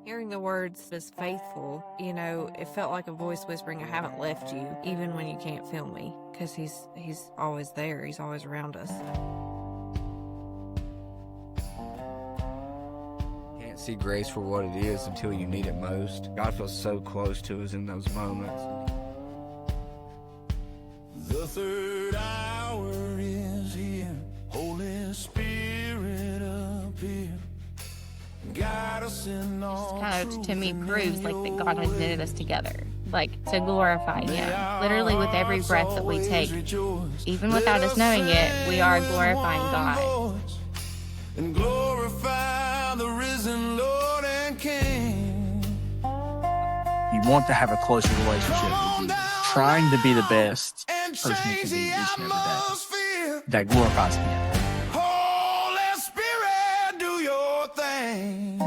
Hearing the words "is faithful," it felt like a voice whispering, "I haven't left you, even when you can't feel me," because he's always there. He's always around us. Can't see grace for what it is until you need it most. God feels so close to us in those moments. The third hour is here. Holy Spirit appear. Guide us in all Kind of, truth to me, and proves in like that your God has knitted us together, like to glorify Him. Literally, with every breath that we take, even without us knowing it, we are glorifying God. And glorify the risen Lord and King. You want to have a closer relationship with Jesus, trying to be the best person you can be each and every day. That glorifies Him. Holy Spirit, do your thing.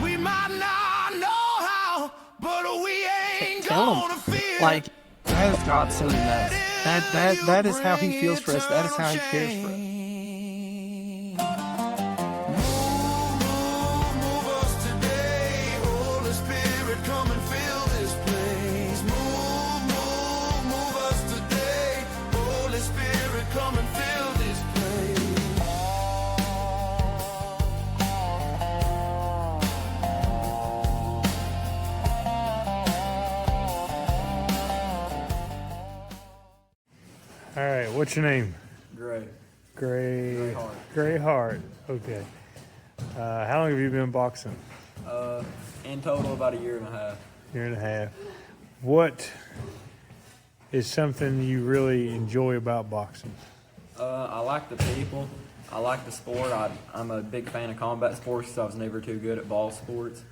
We might not know how, but we ain't gonna fear. Like, that is God sending us. That is how He feels for us. That is how He cares for us. Move us today, Holy Spirit, come and fill this place. Move us today, Holy Spirit, come and fill this place. All right, what's your name? Gray. Gray Hart. Okay. How long have you been boxing? In total, about a year and a half. Year and a half. What is something you really enjoy about boxing? I like the people. I like the sport. I'm a big fan of combat sports, so I was never too good at ball sports.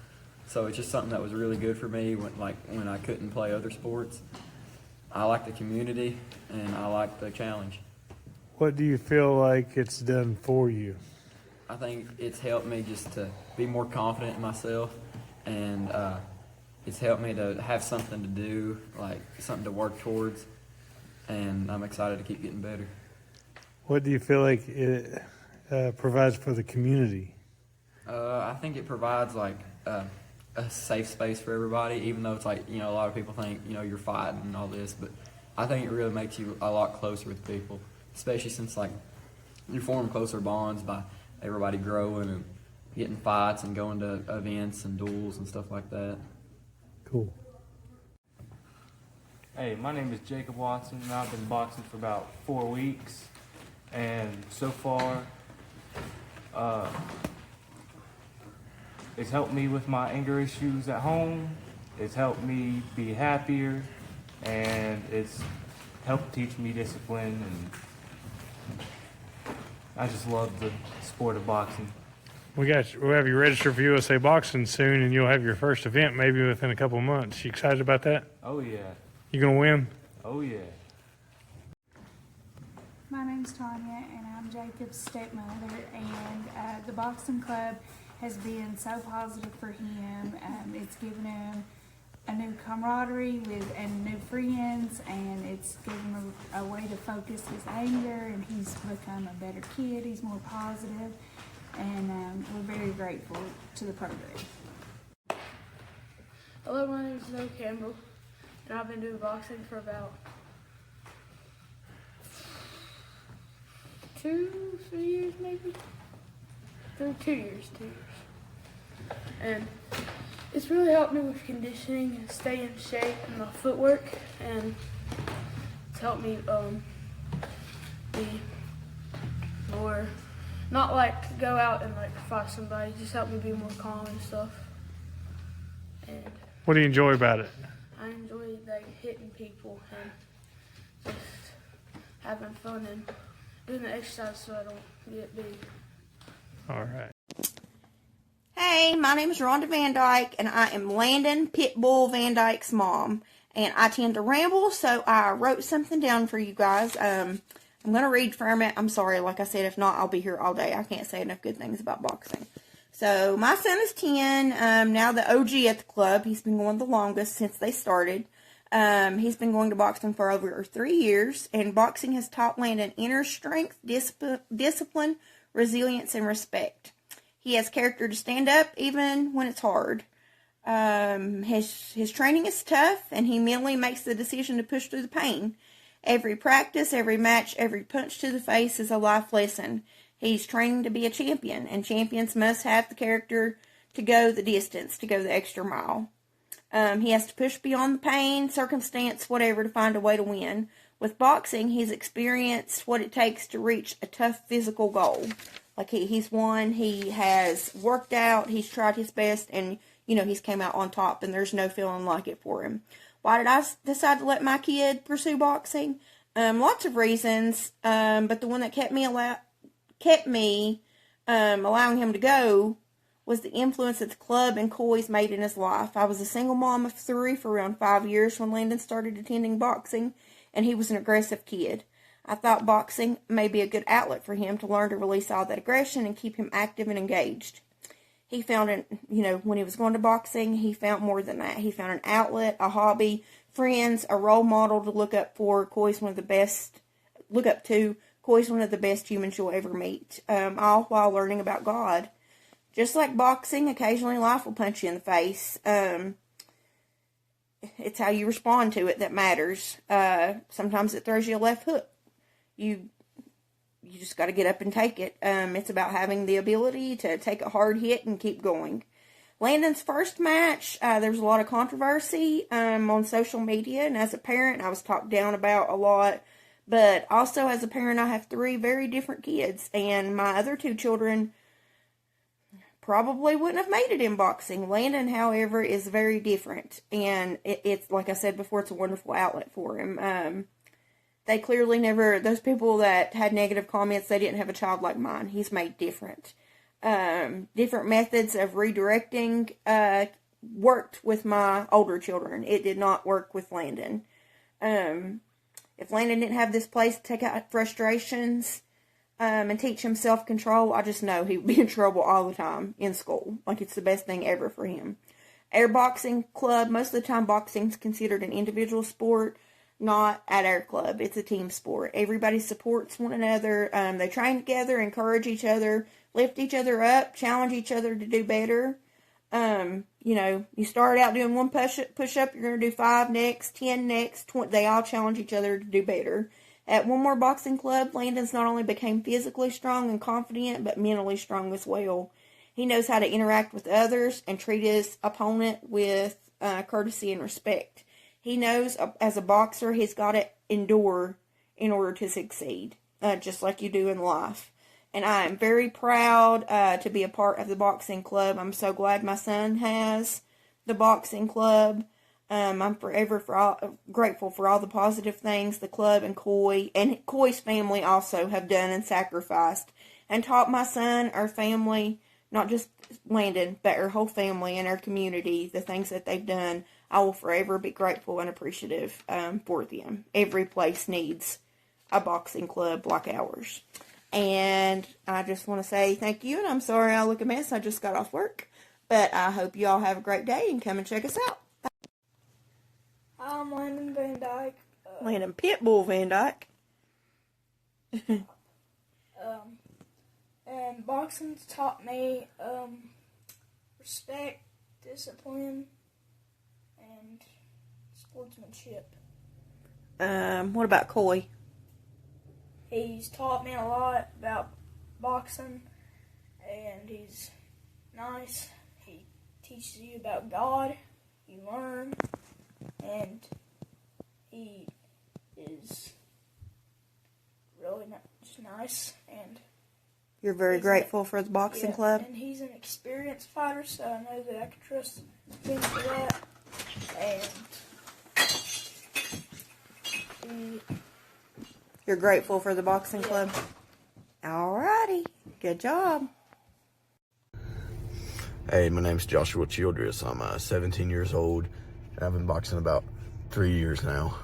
So it's just something that was really good for me when I couldn't play other sports. I like the community, and I like the challenge. What do you feel like it's done for you? I think it's helped me just to be more confident in myself, and it's helped me to have something to do, like something to work towards, and I'm excited to keep getting better. What do you feel like it provides for the community? I think it provides like a safe space for everybody, even though it's like, a lot of people think, you're fighting and all this, but I think it really makes you a lot closer with people, especially since like you form closer bonds by everybody growing and getting fights and going to events and duels and stuff like that. Cool. Hey, my name is Jacob Watson, and I've been boxing for about 4 weeks, and so far, it's helped me with my anger issues at home. It's helped me be happier, and it's helped teach me discipline, and I just love the sport of boxing. We'll have you registered for USA Boxing soon, and you'll have your first event maybe within a couple of months. You excited about that? Oh yeah. You gonna win? Oh yeah. My name's Tanya, and I'm Jacob's stepmother, and the boxing club has been so positive for him. It's given him a new camaraderie and new friends, and it's given him a way to focus his anger, and he's become a better kid. He's more positive, and we're very grateful to the program. Hello, my name is Noah Campbell, and I've been doing boxing for about 2-3 years, maybe. 2 years. And it's really helped me with conditioning and stay in shape and my footwork, and it's helped me be more, not like go out and like fight somebody, just helped me be more calm and stuff. And What do you enjoy about it? I enjoy like hitting people and just having fun and doing the exercise so I don't get big. All right. Hey, my name is Rhonda Van Dyke, and I am Landon Pitbull Van Dyke's mom. And I tend to ramble, so I wrote something down for you guys. I'm going to read from it. I'm sorry, like I said, if not, I'll be here all day. I can't say enough good things about boxing. So, my son is 10, now the OG at the club. He's been going the longest since they started. He's been going to boxing for over 3 years, and boxing has taught Landon inner strength, discipline, resilience, and respect. He has character to stand up even when it's hard. His training is tough, and he mentally makes the decision to push through the pain. Every practice, every match, every punch to the face is a life lesson. He's training to be a champion, and champions must have the character to go the distance, to go the extra mile. He has to push beyond the pain, circumstance, whatever, to find a way to win. With boxing, he's experienced what it takes to reach a tough physical goal. Like, he's won, he has worked out, he's tried his best, and, he's came out on top, and there's no feeling like it for him. Why did I decide to let my kid pursue boxing? Lots of reasons, but the one that kept me allowing him to go was the influence that the club and Coy's made in his life. I was a single mom of 3 for around 5 years when Landon started attending boxing, and he was an aggressive kid. I thought boxing may be a good outlet for him to learn to release all that aggression and keep him active and engaged. He found when he was going to boxing, he found more than that. He found an outlet, a hobby, friends, a role model to look up to. Coy's one of the best humans you'll ever meet, all while learning about God. Just like boxing, occasionally life will punch you in the face. It's how you respond to it that matters. Sometimes it throws you a left hook. You just got to get up and take it. It's about having the ability to take a hard hit and keep going. Landon's first match, there's a lot of controversy on social media, and as a parent, I was talked down about a lot. But also as a parent, I have 3 very different kids, and my other 2 children probably wouldn't have made it in boxing. Landon, however, is very different, and it's like I said before, it's a wonderful outlet for him. They clearly those people that had negative comments, they didn't have a child like mine. He's made different. Different methods of redirecting worked with my older children. It did not work with Landon. If Landon didn't have this place to take out frustrations and teach him self-control, I just know he would be in trouble all the time in school. Like, it's the best thing ever for him. Our boxing club, most of the time boxing's considered an individual sport. Not at our club. It's a team sport. Everybody supports one another. They train together, encourage each other, lift each other up, challenge each other to do better. You start out doing 1 push-up, you're going to do 5 next, 10 next, 20. They all challenge each other to do better. At One More Boxing Club, Landon's not only became physically strong and confident, but mentally strong as well. He knows how to interact with others and treat his opponent with courtesy and respect. He knows, as a boxer, he's got to endure in order to succeed, just like you do in life. And I am very proud to be a part of the boxing club. I'm so glad my son has the boxing club. I'm forever grateful for all the positive things the club and Coy's family also have done and sacrificed, and taught my son, our family, not just Landon, but our whole family and our community, the things that they've done. I will forever be grateful and appreciative for them. Every place needs a boxing club like ours. And I just want to say thank you, and I'm sorry I look a mess. I just got off work. But I hope you all have a great day and come and check us out. I'm Landon Van Dyke. Landon Pitbull Van Dyke. And boxing's taught me respect, discipline, and sportsmanship. What about Coy? He's taught me a lot about boxing, and he's nice. He teaches you about God. You learn, and he is really just nice. And you're very grateful for the boxing club. And he's an experienced fighter, so I know that I can trust him for that. And you're grateful for the boxing club? Alrighty. Good job. Hey, my name's Joshua Childress. I'm 17 years old. I've been boxing about 3 years now.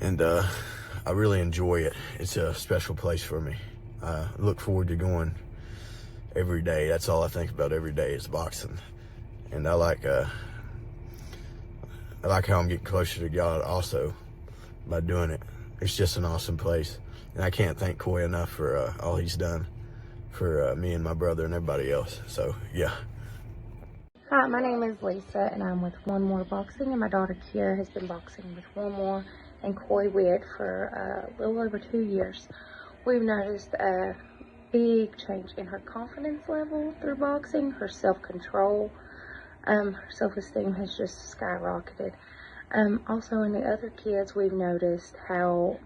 And I really enjoy it. It's a special place for me. I look forward to going every day. That's all I think about every day is boxing. And I like how I'm getting closer to God also by doing it. It's just an awesome place. And I can't thank Coy enough for all he's done for me and my brother and everybody else. So, yeah. Hi, my name is Lisa, and I'm with One More Boxing, and my daughter Kiara has been boxing with One More and Coy Witt for a little over 2 years. We've noticed a big change in her confidence level through boxing, her self-control. Her self-esteem has just skyrocketed. Also in the other kids, we've noticed how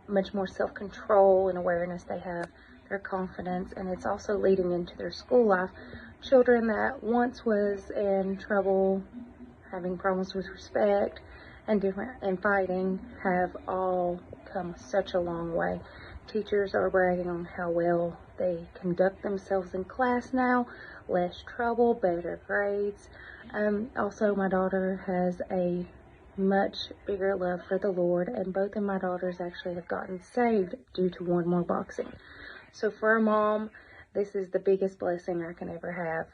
much more self-control and awareness they have, their confidence, and it's also leading into their school life. Children that once was in trouble, having problems with respect and fighting, have all come such a long way. Teachers are bragging on how well they conduct themselves in class now, less trouble, better grades. Also, my daughter has a much bigger love for the Lord, and both of my daughters actually have gotten saved due to One More Boxing. So for a mom, this is the biggest blessing I can ever have,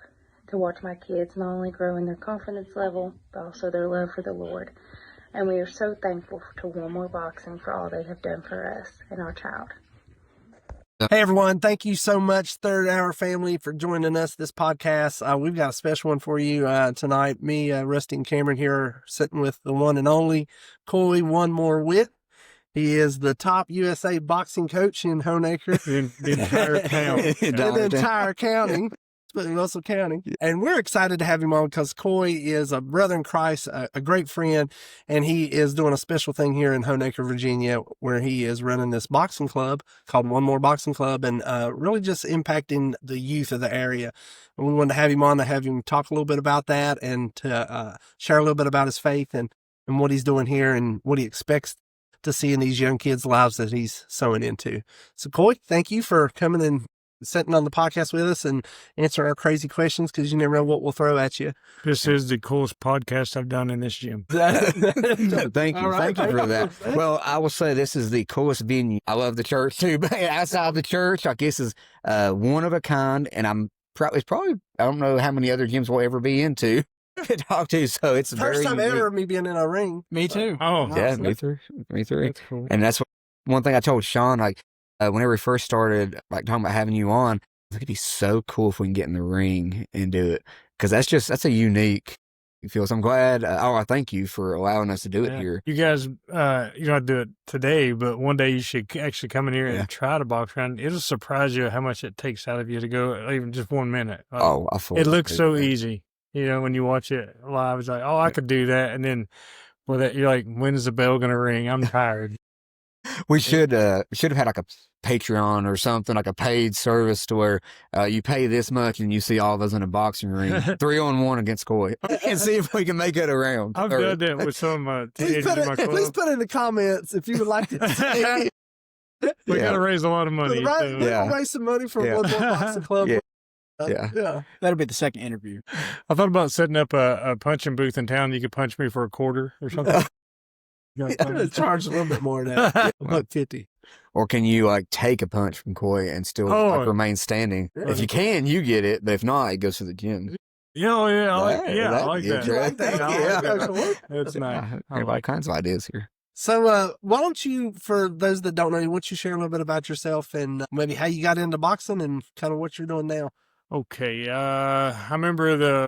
to watch my kids not only grow in their confidence level, but also their love for the Lord. And we are so thankful to One More Boxing for all they have done for us and our child. Hey everyone, thank you so much, Third Hour family, for joining us this podcast. We've got a special one for you tonight. Me, Rusty, and Cameron here are sitting with the one and only Coy One More Witt. He is the top USA boxing coach in Honaker. The entire town. In the entire county. Russell County. And we're excited to have him on because Coy is a brother in Christ, a great friend, and he is doing a special thing here in Honaker, Virginia, where he is running this boxing club called One More Boxing Club, and really just impacting the youth of the area. And we wanted to have him on to have him talk a little bit about that and to share a little bit about his faith and what he's doing here and what he expects to see in these young kids' lives that he's sowing into. So, Coy, thank you for coming and sitting on the podcast with us and answering our crazy questions, because you never know what we'll throw at you. This is the coolest podcast I've done in this gym. Thank you. Right, Thank you for that. Well, I will say this is the coolest venue. I love the church too, but outside of the church, I guess is one of a kind. And it's probably, I don't know how many other gyms we'll ever be into to talk to. So it's First very time unique. ever me being in a ring. Me too. Oh, Yeah, me too. That's cool. And that's one thing I told Sean, like, whenever we first started, like, talking about having you on, it'd be so cool if we can get in the ring and do it. Because that's a unique feel. So I'm glad. I thank you for allowing us to do it here. You guys, you don't have to do it today, but one day you should actually come in here and try to box around. It'll surprise you how much it takes out of you to go even just 1 minute. Like, I it looks so easy. You know, when you watch it live, it's like, oh, I could do that. And then you're like, when's the bell going to ring? I'm tired. We should have had like a Patreon or something, like a paid service to where you pay this much and you see all of us in a boxing ring, 3-on-1 against Coy, and see if we can make it around. I've done that with some teenagers in my club. Please put in the comments if you would like to see. We got to raise a lot of money. We'll raise some money for One More Boxing Club. Yeah. That'll be the second interview. I thought about setting up a punching booth in town. You could punch me for $0.25 or something. Charge a little bit more now. $1.50. Or can you like take a punch from Coy and still like remain standing? If you can, you get it. But if not, it goes to the gym. I like that. You like that? That's nice. I have all kinds of ideas here. So why don't you, for those that don't know you, why don't you share a little bit about yourself and maybe how you got into boxing and kind of what you're doing now? Okay. I remember when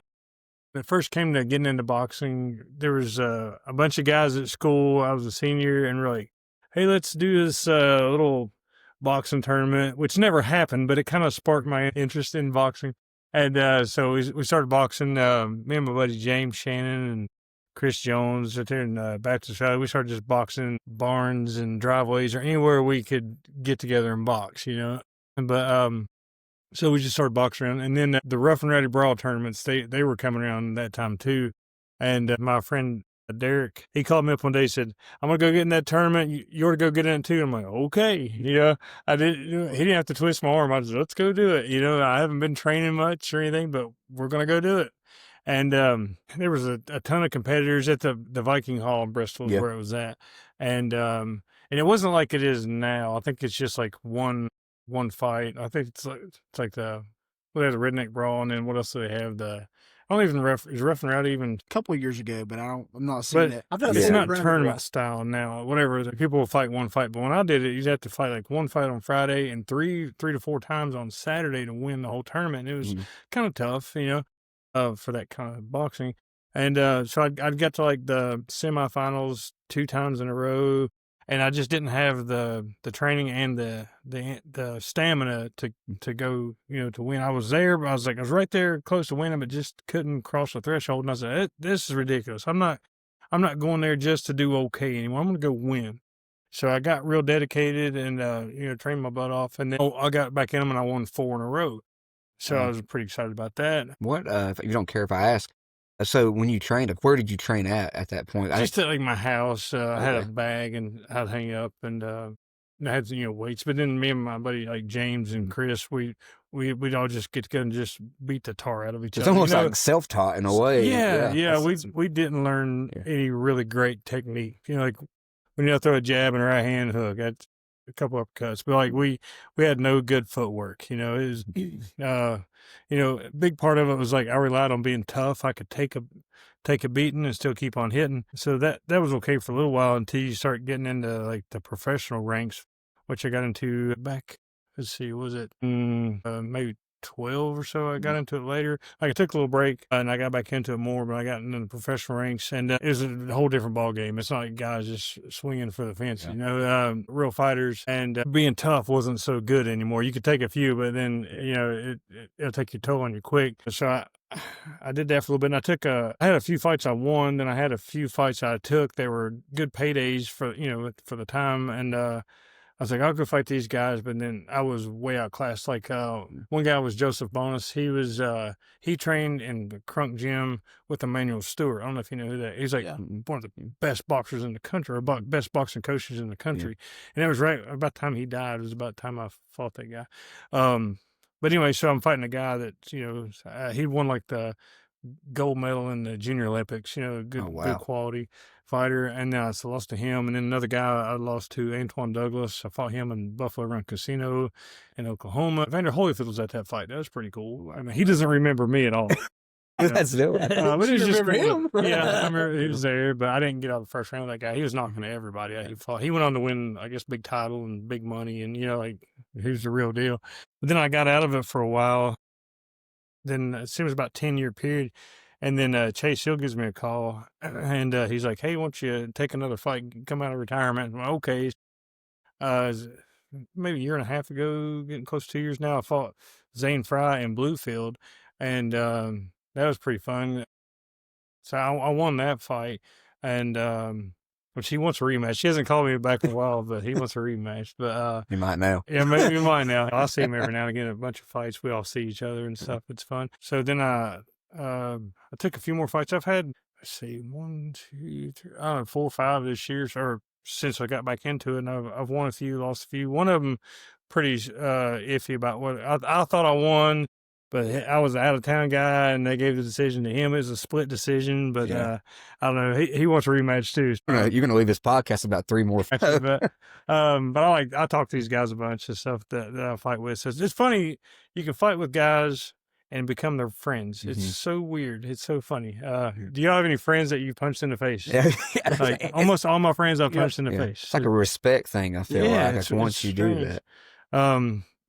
I first came to getting into boxing, there was a bunch of guys at school. I was a senior, and we're like, hey, let's do this little boxing tournament, which never happened, but it kind of sparked my interest in boxing. And so we started boxing. Me and my buddy James Shannon and Chris Jones out there in Baptist Valley. We started just boxing barns and driveways or anywhere we could get together and box, you know. But so we just started boxing around. And then the Rough and Ready Brawl tournaments, they were coming around that time too. And my friend Derek, he called me up one day and said, I'm going to go get in that tournament. You ought to go get in it too. I'm like, okay. You know, he didn't have to twist my arm. I was like, let's go do it. You know, I haven't been training much or anything, but we're going to go do it. And there was a ton of competitors at the Viking Hall in Bristol, where it was at. And it wasn't like it is now. I think it's just like one fight. I think it's like they have the Redneck Brawl, and then what else do they have? I don't even is Rough and Rowdy even. A couple of years ago, but I'm not seeing But it. I've not it's seen not it. tournament style now. Whatever, the people will fight one fight, but when I did it, you'd have to fight like one fight on Friday and three to four times on Saturday to win the whole tournament. And it was kind of tough, for that kind of boxing. And so I'd get to like the semifinals 2 times in a row, and I just didn't have the training and the stamina to go, to win. I was there, but I was right there close to winning, but just couldn't cross the threshold. And I said, this is ridiculous. I'm not going there just to do okay anymore. I'm going to go win. So I got real dedicated and, trained my butt off. And then I got back in them and I won 4 in a row. So I was pretty excited about that. What, if you don't care if I ask, so when you trained, where did you train at that point? Just at like my house. I had a bag and I'd hang up and I had, weights. But then me and my buddy, like James and Chris, we'd all just get together and just beat the tar out of each other. It's almost like self-taught in a way. Yeah. We didn't learn any really great technique. Like when you throw a jab and a right hand hook, that's a couple uppercuts. But like we had no good footwork. It was, a big part of it was like I relied on being tough. I could take a beating and still keep on hitting. So that was okay for a little while until you start getting into like the professional ranks, which I got into back. Let's see, was it maybe 12 or so? I got into it later. Like I took a little break and I got back into it more, but I got into the professional ranks and it was a whole different ball game. It's not like guys just swinging for the fence, real fighters, and being tough wasn't so good anymore. You could take a few, but then, it'll take your toll on you quick. So I did that for a little bit, and I had a few fights I won, then I had a few fights I took. They were good paydays for the time, and I was like, I'll go fight these guys, but then I was way outclassed. Like one guy was Joseph Bonus. He trained in the Crunk Gym with Emmanuel Stewart. I don't know if you know who that is. He's like one of the best boxers in the country, or best boxing coaches in the country. And it was right about the time he died. It was about the time I fought that guy. But anyway, so I'm fighting a guy that, he won like the gold medal in the Junior Olympics, good quality fighter. And I lost to him. And then another guy I lost to, Antoine Douglas. I fought him in Buffalo Run Casino in Oklahoma. Vander Holyfield was at that fight. That was pretty cool. I mean, he doesn't remember me at all. That's dope. But it was just remember cool. him? Yeah, I remember he was there, but I didn't get out of the first round with that guy. He was knocking everybody out. He fought. He went on to win, I guess, big title and big money, and he was the real deal. But then I got out of it for a while. Then it seems about 10-year period. And then Chase Hill gives me a call, and he's like, hey, why don't you take another fight, come out of retirement? Well, okay. Maybe a year and a half ago, getting close to 2 years now, I fought Zane Fry in Bluefield, and that was pretty fun. So I won that fight, and but she wants a rematch. She hasn't called me back in a while, but he wants a rematch. But you might now. Yeah, maybe you might now. I see him every now and again at a bunch of fights. We all see each other and stuff. It's fun. So then I took a few more fights. I've had, 1, 2, 3, I don't know, 4 or 5 this year, or since I got back into it. And I've won a few, lost a few. One of them pretty iffy about what I thought I won, but I was an out of town guy, and they gave the decision to him. It was a split decision, but I don't know. He wants a rematch too. You're going to leave this podcast about 3 more. But I talk to these guys a bunch of stuff that I fight with. So it's funny. You can fight with guys and become their friends. It's so weird. It's so funny. Do y'all have any friends that you punched in the face? Yeah. Like almost all my friends I've punched in the face. It's like a respect thing, I feel like, once you do that.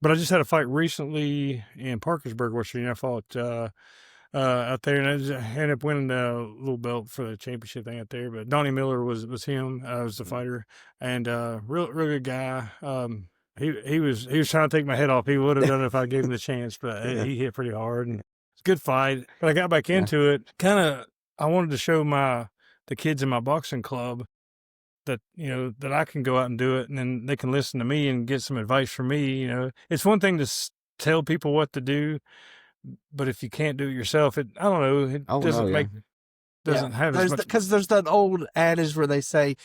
But I just had a fight recently in Parkersburg, West Virginia. I fought out there, and I just ended up winning the little belt for the championship thing out there. But Donnie Miller was him. Was the fighter, and real good guy. He was trying to take my head off. He would have done it if I gave him the chance, but he hit pretty hard, and it's a good fight. But I got back into it. I wanted to show the kids in my boxing club that that I can go out and do it, and then they can listen to me and get some advice from me. It's one thing to tell people what to do, but if you can't do it yourself, I don't know. It doesn't have as much. Because there's that old adage where they say,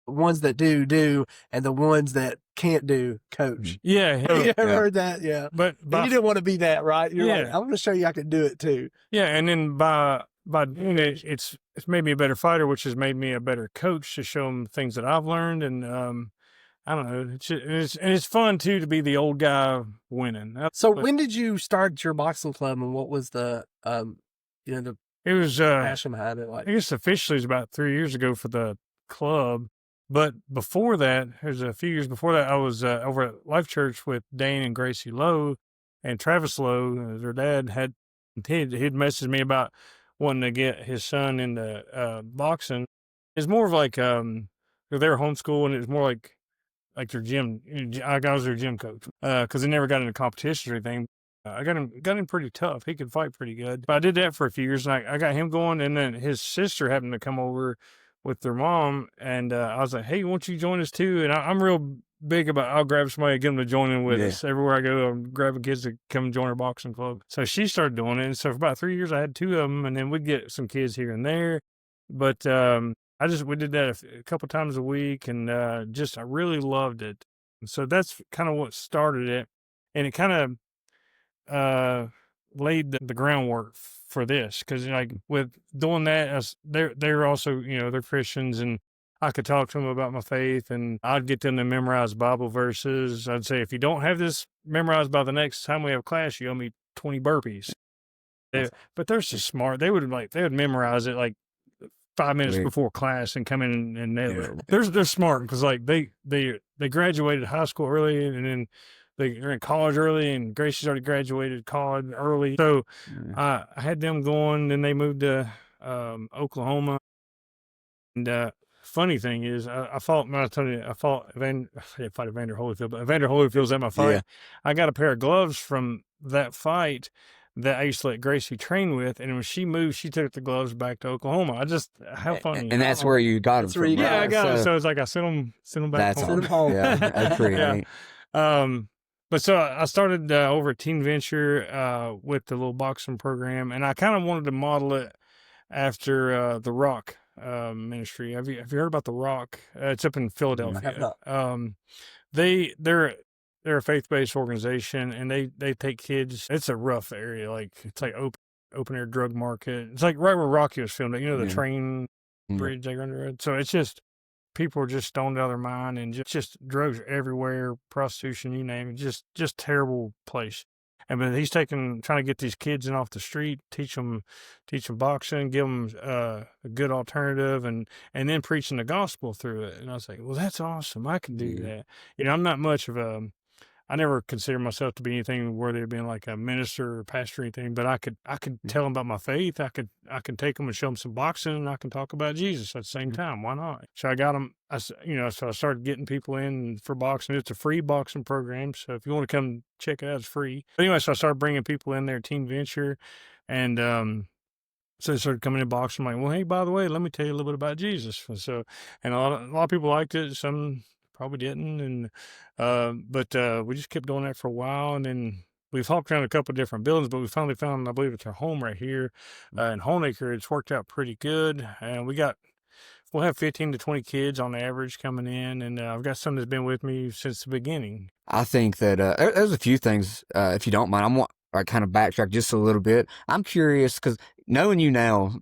ones that do, and the ones that can't do, coach. Yeah. You ever heard that? Yeah. But you didn't want to be that, right? You're like, I'm going to show you I can do it too. Yeah, and then by doing it, it's made me a better fighter, which has made me a better coach to show them things that I've learned. And I don't know. It's fun too to be the old guy winning. So when did you start your boxing club, and what was the the It was, passion behind it? Like, I guess officially it was about 3 years ago for the club. But before that, there's a few years before that, I was over at Life Church with Dane and Gracie Lowe and Travis Lowe. Their dad he'd messaged me about wanting to get his son into boxing. It's more of like they were homeschooled, and it was more like their gym. I was their gym coach because they never got into competition or anything. I got him pretty tough. He could fight pretty good. But I did that for a few years, and I got him going. And then his sister happened to come over with their mom, and I was like, "Hey, won't you join us too?" And I'm real big about I'll grab somebody, get them to join in with us everywhere I go. I'm grabbing kids to come join our boxing club. So she started doing it, and so for about 3 years I had two of them, and then we'd get some kids here and there. But we did that a couple times a week, and I really loved it. So that's kind of what started it, and it kind of laid the groundwork for this, because like with doing that, they're also, they're Christians, and I could talk to them about my faith, and I'd get them to memorize Bible verses. I'd say, if you don't have this memorized by the next time we have class, you owe me 20 burpees. But they're so smart. They would memorize it like 5 minutes before class and come in and nail it. They're smart, because like they graduated high school early, and then they're in college early, and Gracie's already graduated college early. So I had them going, then they moved to Oklahoma. And funny thing is, I fought Evander Holyfield, but Evander Holyfield's at my fight. Yeah. I got a pair of gloves from that fight that I used to let Gracie train with, and when she moved, she took the gloves back to Oklahoma. How funny! And that's where you got them from. Yeah, right? I got them. So it's like I sent them back That's home. Yeah, that's pretty neat. But so I started over at Teen Venture with the little boxing program, and I kind of wanted to model it after the Rock ministry. Have you heard about the Rock? It's up in Philadelphia. I have not. They're a faith-based organization, and they take kids. It's a rough area, like it's like open air drug market. It's like right where Rocky was filmed. The train bridge they run around. So it's just people are just stoned out of their mind, and just drugs everywhere, prostitution, you name it. Just terrible place. But he's trying to get these kids in off the street, teach them boxing, give them a good alternative, and then preaching the gospel through it. And I was like, well, that's awesome. I can do that. I'm not much of I never consider myself to be anything worthy of being like a minister or pastor or anything, but I could tell them about my faith. I could take them and show them some boxing, and I can talk about Jesus at the same time. Why not? So I got them, so I started getting people in for boxing. It's a free boxing program. So if you want to come check it out, it's free. But anyway, so I started bringing people in there, Teen Venture, and, so they started coming in boxing. I'm like, well, hey, by the way, let me tell you a little bit about Jesus. And a lot of people liked it. Some probably didn't. And, but we just kept doing that for a while. And then we've hopped around a couple of different buildings, but we finally found, I believe it's our home right here in Honeacre. It's worked out pretty good. And we'll have 15 to 20 kids on average coming in. And I've got some that's been with me since the beginning. I think that there's a few things, if you don't mind, I kind of backtrack just a little bit. I'm curious, because knowing you now,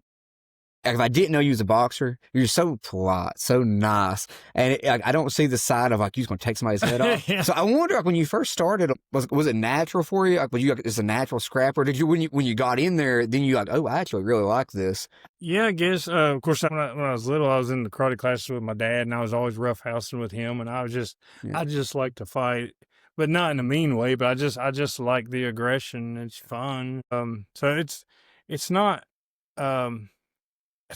if I didn't know you was a boxer, you're so polite, so nice, and I don't see the side of like you're going to take somebody's head off. Yeah. So I wonder, like, when you first started, was it natural for you? Like, was you just a natural scrapper? Did you when you got in there, then you like, oh, I actually really like this? Yeah, I guess. Of course, when I was little, I was in the karate classes with my dad, and I was always roughhousing with him, and I just like to fight. But not in a mean way, but I just like the aggression. It's fun. So it's not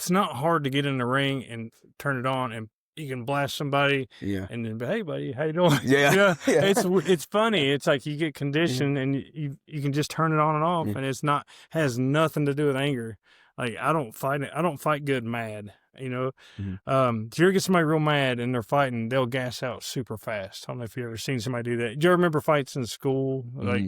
hard to get in the ring and turn it on, and you can blast somebody. Yeah. And then, hey buddy, how you doing? Yeah. Yeah. It's funny. It's like you get conditioned, and you can just turn it on and off, and has nothing to do with anger. Like I don't fight good mad. If you ever get somebody real mad and they're fighting, they'll gas out super fast. I don't know if you ever seen somebody do that. Do you remember fights in school? Like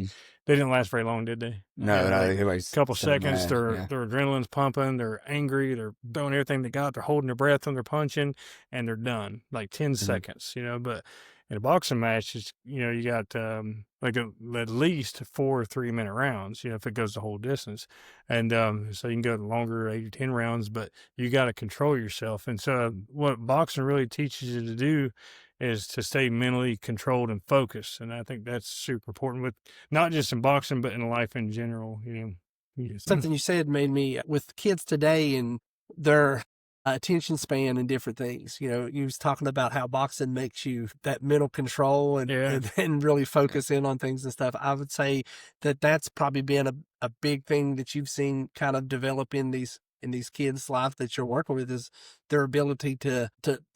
they didn't last very long, did they? No, a couple seconds. Their adrenaline's pumping. They're angry. They're throwing everything they got. They're holding their breath and they're punching, and they're done. Like 10 seconds. But in a boxing match, you got at least 4 3-minute rounds, if it goes the whole distance. And so you can go longer, 8 or 10 rounds, but you got to control yourself. And so what boxing really teaches you to do is to stay mentally controlled and focused. And I think that's super important, with not just in boxing, but in life in general. Something you said made me, with kids today and their attention span and different things. You know, you was talking about how boxing makes you that mental control and really focus in on things and stuff. I would say that that's probably been a big thing that you've seen kind of develop in these kids' life that you're working with, is their ability to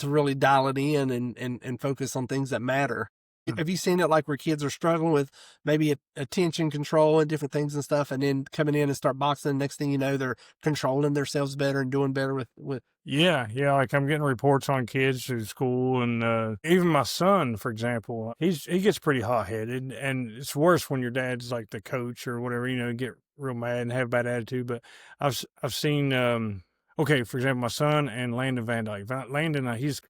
really dial it in and focus on things that matter. Have you seen it like where kids are struggling with maybe attention control and different things and stuff, and then coming in and start boxing, next thing you know, they're controlling themselves better and doing better with Yeah, like I'm getting reports on kids through school, and even my son, for example, he gets pretty hot-headed, and it's worse when your dad's like the coach or whatever, you know, get real mad and have bad attitude. But I've seen, okay, for example, my son and Landon Van Dyke. Landon, he's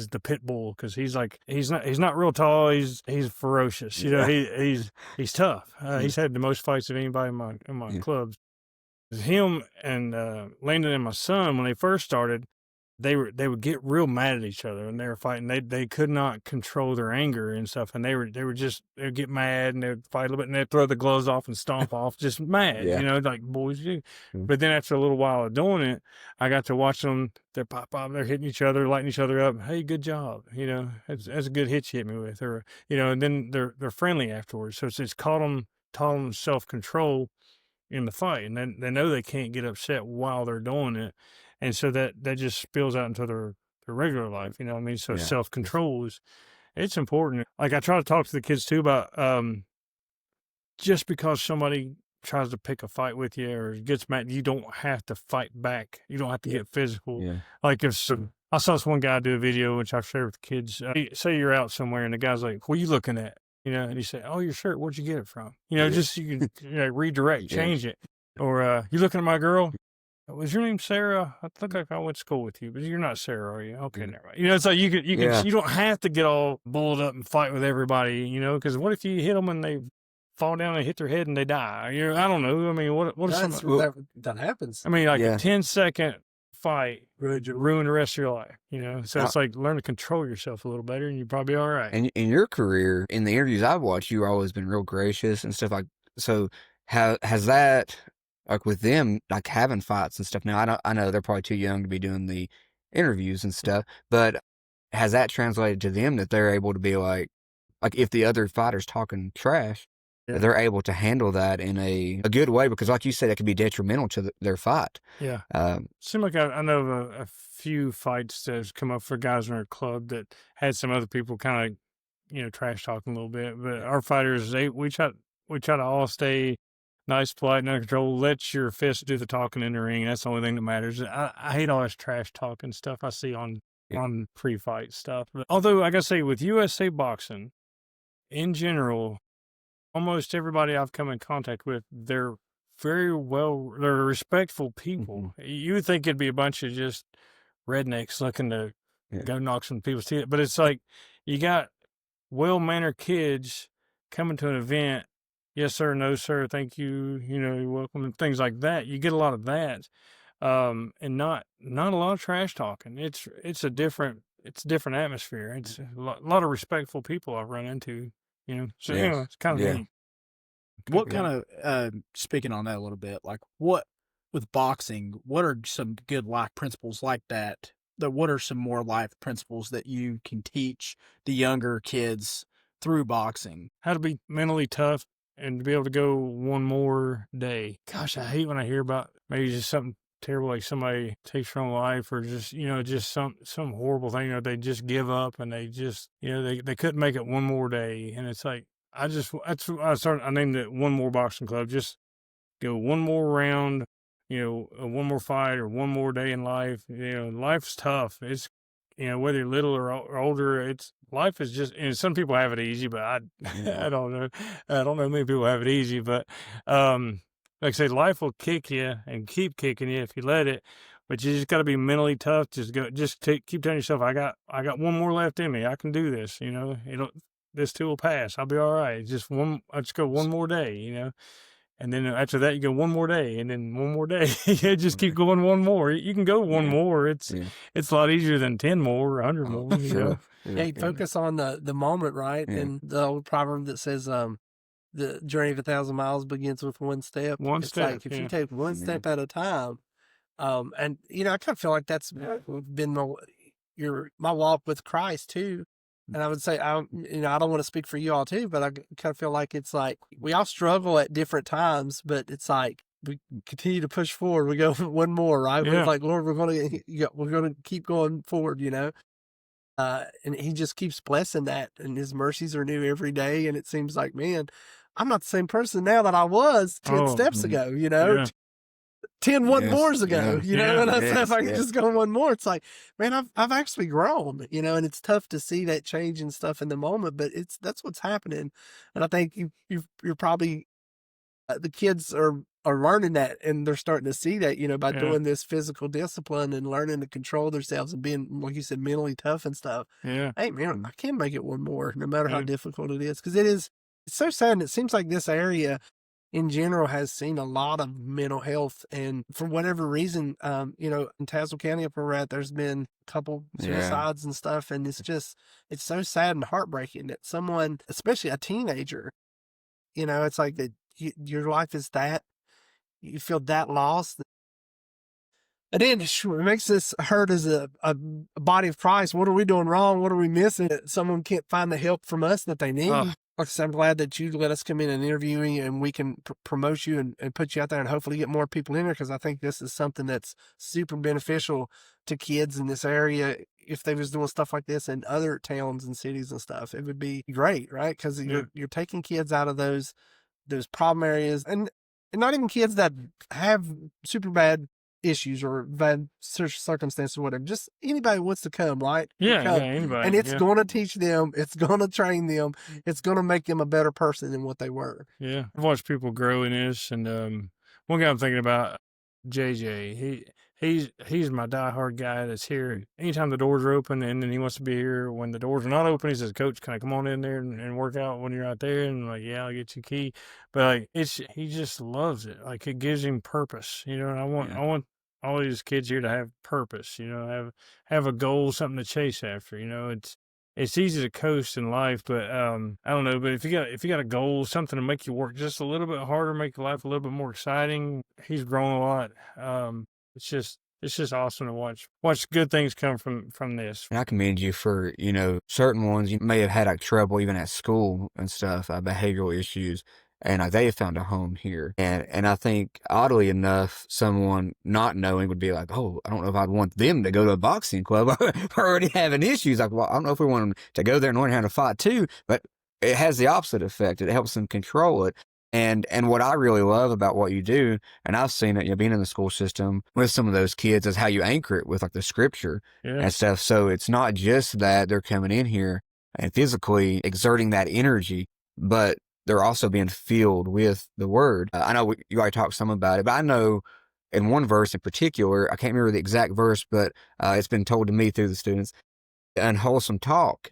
the pit bull, because he's not real tall. He's ferocious. You know, he's tough. He's had the most fights of anybody in my clubs. Him and Landon and my son, when they first started, they would get real mad at each other when they were fighting. They could not control their anger and stuff, and they would get mad and they'd fight a little bit and they'd throw the gloves off and stomp off, just mad, you know, like boys do. But then after a little while of doing it, I got to watch them. They're they're hitting each other, lighting each other up. Hey, good job, you know. That's a good hit you hit me with, or you know. And then they're friendly afterwards. So it's taught them self-control in the fight, and then they know they can't get upset while they're doing it, and so that just spills out into their regular life, you know what I mean? So self-control it's important. Like I try to talk to the kids too about just because somebody tries to pick a fight with you or gets mad, you don't have to fight back. You don't have to get physical. Like I saw this one guy do a video, which I've shared with the kids. Say you're out somewhere and the guy's like, what are you looking at? You know, and you say, oh, your shirt, where'd you get it from? You know, just you can redirect, change it. Or you looking at my girl? Was your name Sarah? I look like I went to school with you, but you're not Sarah, are you? Okay, never mind. You know, it's like you don't have to get all bulled up and fight with everybody, you know, because what if you hit them and they fall down and hit their head and they die? You know, I don't know. I mean, what if that happens? I mean, like a 10-second fight ruin the rest of your life, you know? So it's like learn to control yourself a little better and you're probably all right. And in your career, in the interviews I've watched, you've always been real gracious and stuff like, so has that, like with them, like having fights and stuff, now I know they're probably too young to be doing the interviews and stuff, but has that translated to them that they're able to be like if the other fighter's talking trash, they're able to handle that in a good way, because like you said, it could be detrimental to their fight. Yeah. Seems like I know of a few fights that have come up for guys in our club that had some other people kind of, you know, trash talking a little bit. But our fighters, we try to all stay nice, polite, and under control. Let your fist do the talking in the ring. That's the only thing that matters. I hate all this trash talking stuff I see on pre-fight stuff. But although I gotta say, with USA boxing in general, almost everybody I've come in contact with, they're they're respectful people. You would think it'd be a bunch of just rednecks looking to go knock some people's teeth, but it's like you got well-mannered kids coming to an event. Yes, sir. No, sir. Thank you. You know, you're welcome, and things like that. You get a lot of that, and not a lot of trash talking. It's a different atmosphere. It's a lot of respectful people I've run into. You know, so it's kind of neat. What kind of speaking on that a little bit, like what with boxing, what are some good life principles like that? What are some more life principles that you can teach the younger kids through boxing? How to be mentally tough and to be able to go one more day. Gosh, I hate when I hear about maybe just something terrible, like somebody takes their own life, or just, you know, just some horrible thing, you know, they just give up and they just, you know, they couldn't make it one more day. And it's like, I named it One More Boxing Club. Just go one more round, you know, one more fight or one more day in life. You know, life's tough. It's, you know, whether you're little or older, life is just, and some people have it easy, but I don't know. I don't know many people have it easy, but, like I say, life will kick you and keep kicking you if you let it, but you just got to be mentally tough. Keep telling yourself, I got one more left in me. I can do this, you know, this too will pass. I'll be all right. I just go one more day, you know, and then after that you go one more day and then one more day. You just keep going one more. You can go one more. It's a lot easier than 10 more or 100 more. You know? Focus on the moment, right? And the old proverb that says, the journey of 1,000 miles begins with one step. One It's step, like if yeah. you take one step at a time, and I kind of feel like that's been my walk with Christ too. And I would say, I don't want to speak for you all too, but I kind of feel like it's like we all struggle at different times, but it's like we continue to push forward. We go one more, right? Yeah. We're like, Lord, we're going to keep going forward, and he just keeps blessing that, and his mercies are new every day. And it seems like, man, I'm not the same person now that I was 10 steps ago, Yeah. 10 one Yes, mores ago, yeah, and I said, yes, if I could yes. just go one more, it's like, man, I've actually grown, and it's tough to see that change and stuff in the moment, but that's what's happening. And I think you're probably, the kids are learning that, and they're starting to see that, by Yeah. doing this physical discipline and learning to control themselves and being, like you said, mentally tough and stuff. Yeah. Hey, man, I can make it one more, no matter how Yeah. difficult it is. Because it's so sad. And it seems like this area in general has seen a lot of mental health. And for whatever reason, in Tazewell County up where we're at, there's been a couple suicides and stuff. And it's so sad and heartbreaking that someone, especially a teenager, it's like that your life is that, you feel that lost. And then it makes us hurt as a body of Christ. What are we doing wrong? What are we missing? Someone can't find the help from us that they need. Like I said, I'm glad that you let us come in and interview you, and we can promote you and put you out there and hopefully get more people in there, because I think this is something that's super beneficial to kids in this area. If they was doing stuff like this in other towns and cities and stuff, it would be great, right? Because you're taking kids out of those problem areas, and not even kids that have super bad issues or bad circumstances or whatever. Just anybody who wants to come, right? Yeah, Come. anybody. And it's yeah. going to teach them. It's going to train them. It's going to make them a better person than what they were. Yeah, I've watched people grow in this, and one guy I'm thinking about, JJ. He's my diehard guy that's here anytime the doors are open, and then he wants to be here when the doors are not open. He says, "Coach, can I come on in there and work out when you're out there?" And I'm like, "Yeah, I'll get you a key." But like, he just loves it. Like, it gives him purpose, And I want all these kids here to have purpose. Have a goal, something to chase after. It's easy to coast in life, but I don't know. But if you got a goal, something to make you work just a little bit harder, make your life a little bit more exciting. He's grown a lot. It's just awesome to watch good things come from this. And I commend you for, certain ones you may have had like trouble even at school and stuff, behavioral issues, and they have found a home here. And I think oddly enough, someone not knowing would be like, oh, I don't know if I'd want them to go to a boxing club. We're already having issues. Like, well, I don't know if we want them to go there and learn how to fight too, but it has the opposite effect. It helps them control it. And what I really love about what you do, and I've seen it, being in the school system with some of those kids, is how you anchor it with like the scripture and stuff. So it's not just that they're coming in here and physically exerting that energy, but they're also being filled with the word. I know you already talked some about it, but I know in one verse in particular, I can't remember the exact verse, but it's been told to me through the students, unwholesome talk.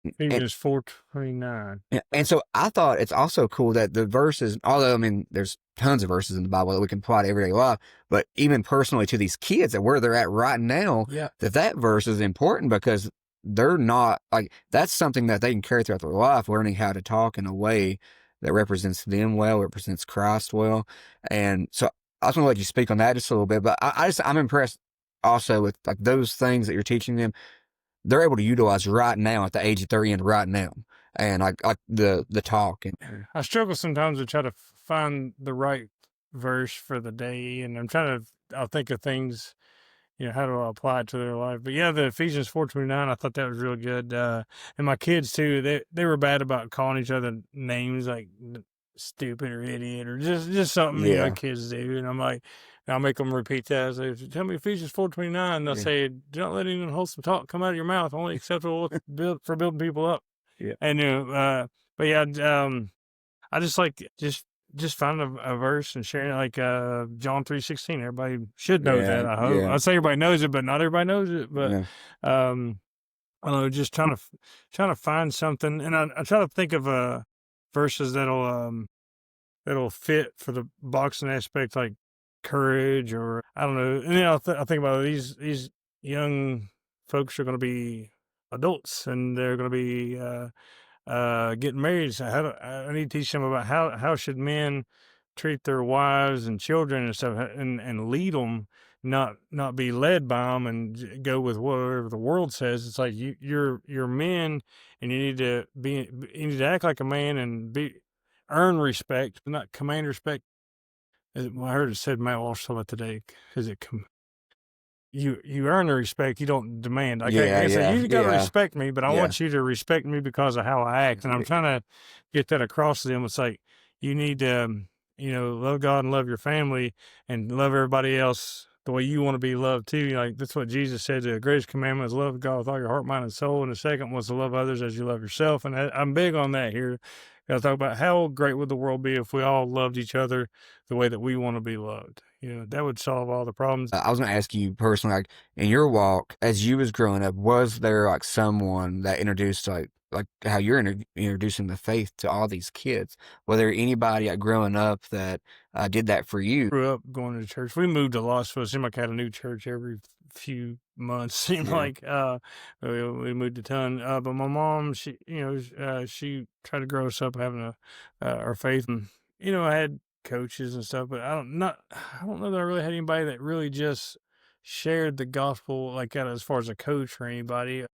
Ephesians 4:29. And so I thought it's also cool that the verses, although, there's tons of verses in the Bible that we can apply to everyday life, but even personally to these kids at where they're at right now, that verse is important, because they're not, like, that's something that they can carry throughout their life, learning how to talk in a way that represents them well, represents Christ well. And so I was going to let you speak on that just a little bit, but I'm impressed also with like those things that you're teaching them. They're able to utilize right now at the age that they're in right now. And like the talk. And I struggle sometimes to try to find the right verse for the day. And I'll think of things, how do I apply it to their life? But yeah, the Ephesians 4:29, I thought that was really good. And my kids too, they were bad about calling each other names like stupid or idiot or just something kids do. And I'm like, I'll make them repeat that. I say, tell me Ephesians 4:29. They'll say, do not let any unwholesome talk come out of your mouth, only acceptable for building people up. Yeah. And, but yeah, I just like, just finding a verse and sharing it, like John 3:16. Everybody should know that, I hope. I say everybody knows it, but not everybody knows it. But I don't know, just trying to find something. And I try to think of verses that'll fit for the boxing aspect, like courage, or I don't know. And then I think about these young folks are going to be adults, and they're going to be getting married. So I need to teach them about how should men treat their wives and children and stuff, and lead them, not be led by them and go with whatever the world says. It's like you're men, and you need to act like a man and earn respect, but not command respect. I heard it said Matt Walsh about today. Is it you earn the respect, you don't demand. Like, I say, you got to respect me, but I want you to respect me because of how I act. And I'm trying to get that across to them. It's like, you need to, love God and love your family and love everybody else the way you want to be loved too. Like, that's what Jesus said. The greatest commandment is love God with all your heart, mind, and soul. And the second was to love others as you love yourself. And I'm big on that here. I talk about how great would the world be if we all loved each other the way that we want to be loved. That would solve all the problems. I was going to ask you personally, like in your walk, as you was growing up, was there like someone that introduced like how you're introducing the faith to all these kids? Was there anybody like growing up that did that for you? Grew up going to church. We moved a lot, so it seemed like I had a new church every few months. Seemed like we moved a ton. But my mom, she tried to grow us up having our faith. And, I had coaches and stuff, but I don't know that I really had anybody that really just shared the gospel like that as far as a coach or anybody. I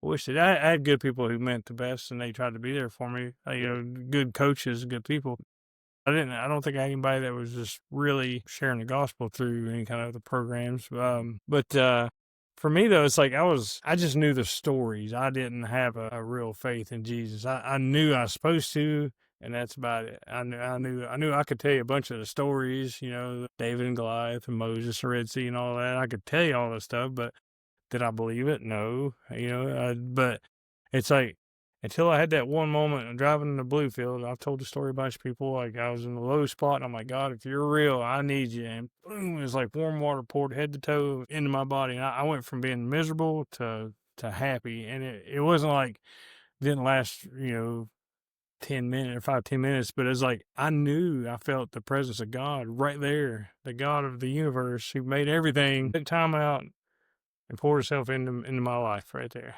wish that I had good people who meant the best and they tried to be there for me. Good coaches, good people. I don't think I had anybody that was just really sharing the gospel through any kind of the programs. But for me though, it's like I just knew the stories. I didn't have a real faith in Jesus. I knew I was supposed to, and that's about it. I knew I could tell you a bunch of the stories, David and Goliath and Moses, the Red Sea and all that. I could tell you all this stuff, but did I believe it? No, but it's like, until I had that one moment of driving in the Bluefield, I've told the story a bunch of people. Like, I was in a low spot, and I'm like, God, if you're real, I need you. And boom, it was like warm water poured head to toe into my body. And I went from being miserable to happy. And it wasn't like, it didn't last, 10 minutes or 5-10 minutes, but it's like I felt the presence of God right there, the God of the universe who made everything, took time out and poured himself into my life right there.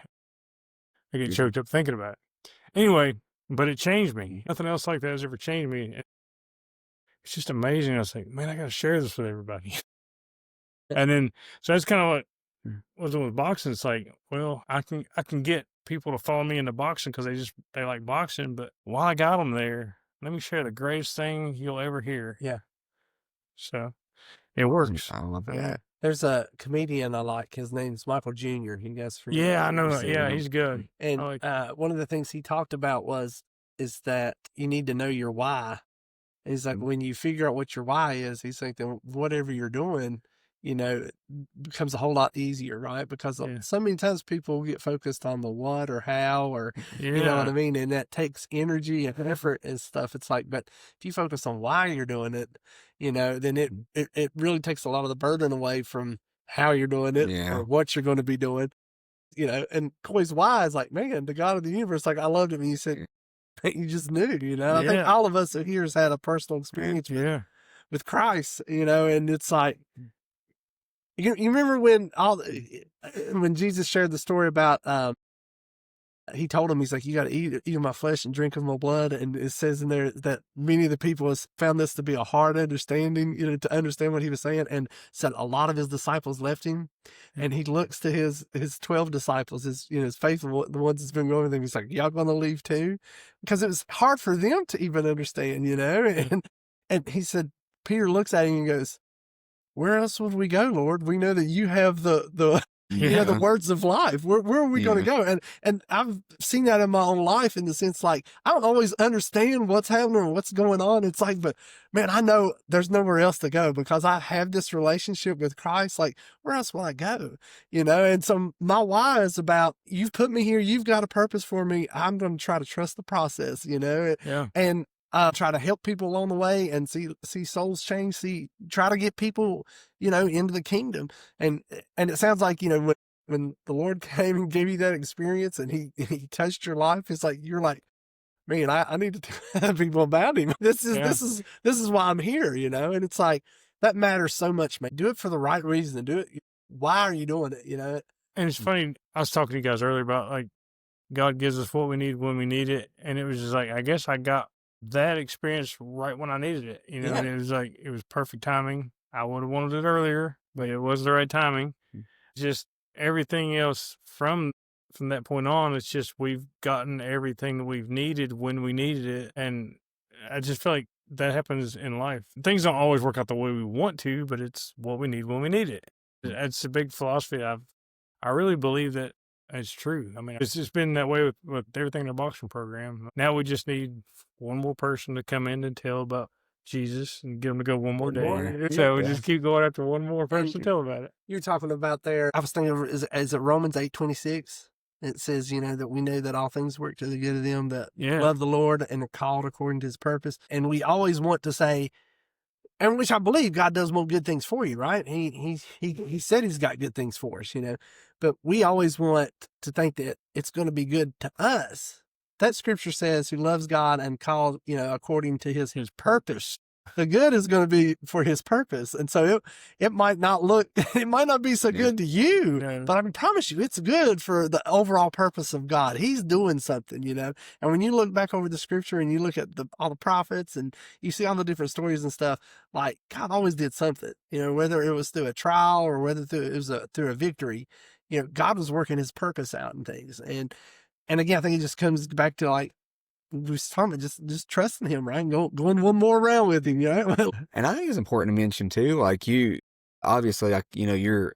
I get choked up thinking about it. Anyway, but it changed me. Nothing else like that has ever changed me. It's just amazing. I was like, man, I got to share this with everybody. And then, so that's kind of what was with boxing. It's like, well, I can get people to follow me into boxing because they like boxing. But while I got them there, let me share the greatest thing you'll ever hear. Yeah. So it works. I love that. There's a comedian I like. His name's Michael Jr. You guys Yeah, I know. Yeah, he's good. And one of the things he talked about is that you need to know your why. He's like, when you figure out what your why is, he's like, then whatever you're doing, it becomes a whole lot easier, right? Because so many times people get focused on the what or how or, you know what I mean? And that takes energy and effort and stuff. It's like, but if you focus on why you're doing it, then it really takes a lot of the burden away from how you're doing it or what you're going to be doing, and Coy's why is like, man, the God of the universe, like I loved it when you said, you just knew, I think all of us here has had a personal experience with Christ, and it's like, you remember when Jesus shared the story about, he told him, he's like, you got to eat of my flesh and drink of my blood. And it says in there that many of the people has found this to be a hard understanding, to understand what he was saying. And said a lot of his disciples left him. And he looks to his 12 disciples, his faithful, the ones that's been going with him. He's like, y'all going to leave too? Because it was hard for them to even understand, and he said, Peter looks at him and goes, where else would we go, Lord? We know that you have the words of life. Where are we going to go? And I've seen that in my own life in the sense, like, I don't always understand what's happening or what's going on. It's like, but man, I know there's nowhere else to go because I have this relationship with Christ. Like, where else will I go? And so my why is about, you've put me here. You've got a purpose for me. I'm going to try to trust the process, and try to help people along the way and see souls change, try to get people, into the kingdom. And it sounds like, when the Lord came and gave you that experience and he touched your life, it's like, you're like, man, I need to tell people about him. This is why I'm here, and it's like, that matters so much, man. Do it for the right reason. Do it. Why are you doing it? And it's funny. I was talking to you guys earlier about like God gives us what we need when we need it. And it was just like, I guess I got that experience right when I needed it, you know, Yeah. and it was like, it was perfect timing. I would have wanted it earlier, but it was the right timing. Just everything else from that point on, it's just we've gotten everything that we've needed when we needed it. And I just feel like that happens in life. Things don't always work out the way we want to, but it's what we need when we need it. It's a big philosophy. I really believe that it's true. I mean, it's just been that way with everything in the boxing program. Now we just need one more person to come in and tell about Jesus and get them to go one more day. So we just keep going after one more person to tell about it. You're talking about there. I was thinking of, is it Romans 8:26? It says, you know, that we know that all things work to the good of them that love the Lord and are called according to his purpose. And we always want to say, and which I believe God does more good things for you, right? He said he's got good things for us, you know, but we always want to think that it's going to be good to us. That scripture says who loves God and called, you know, according to his purpose. The good is going to be for his purpose. And so it might not be so good to you, but I can promise you it's good for the overall purpose of God. He's doing something, you know. And when you look back over the scripture and you look at all the prophets and you see all the different stories and stuff, like God always did something, you know, whether it was through a trial or whether it was through a victory, you know, God was working his purpose out and things. And again, I think it just comes back to like, we was talking about just trusting him, right? And going one more round with him, you know? And I think it's important to mention too, like you, obviously, like, you know, you're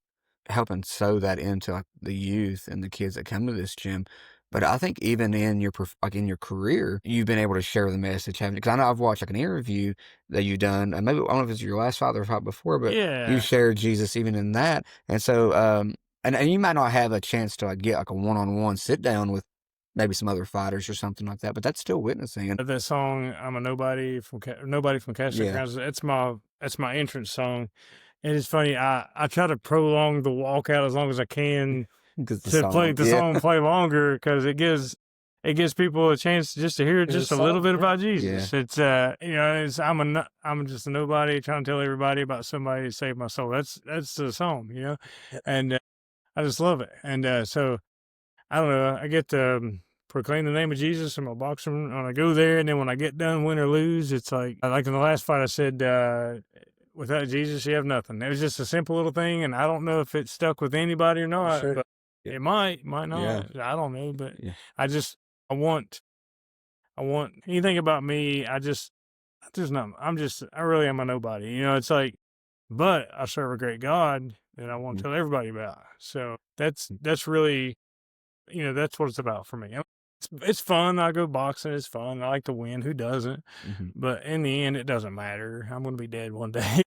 helping sow that into like the youth and the kids that come to this gym. But I think even in your, like in your career, you've been able to share the message, haven't you? Because I know I've watched like an interview that you've done, and maybe, I don't know if it's your last fight or fight before, but you shared Jesus even in that. And so, and you might not have a chance to like get like a one-on-one sit down with maybe some other fighters or something like that, but that's still witnessing. And that song, "I'm a Nobody" from Casting Crowns, that's my entrance song. And it's funny, I try to prolong the walkout as long as I can to play the song play longer, because it gives people a chance just to hear just a little bit about Jesus. It's you know, I'm just a nobody trying to tell everybody about somebody to save my soul. That's the song, you know, and I just love it. And so I don't know, I get to proclaim the name of Jesus in my boxing when I go there, and then when I get done, win or lose, it's like in the last fight I said, without Jesus you have nothing. It was just a simple little thing, and I don't know if it stuck with anybody or not, but it might not. I don't know, but I want anything about me, I really am a nobody. You know, it's like, but I serve a great God that I want to tell everybody about. So that's really, you know, that's what it's about for me. It's fun. I go boxing. It's fun. I like to win. Who doesn't? But in the end, it doesn't matter. I'm going to be dead one day.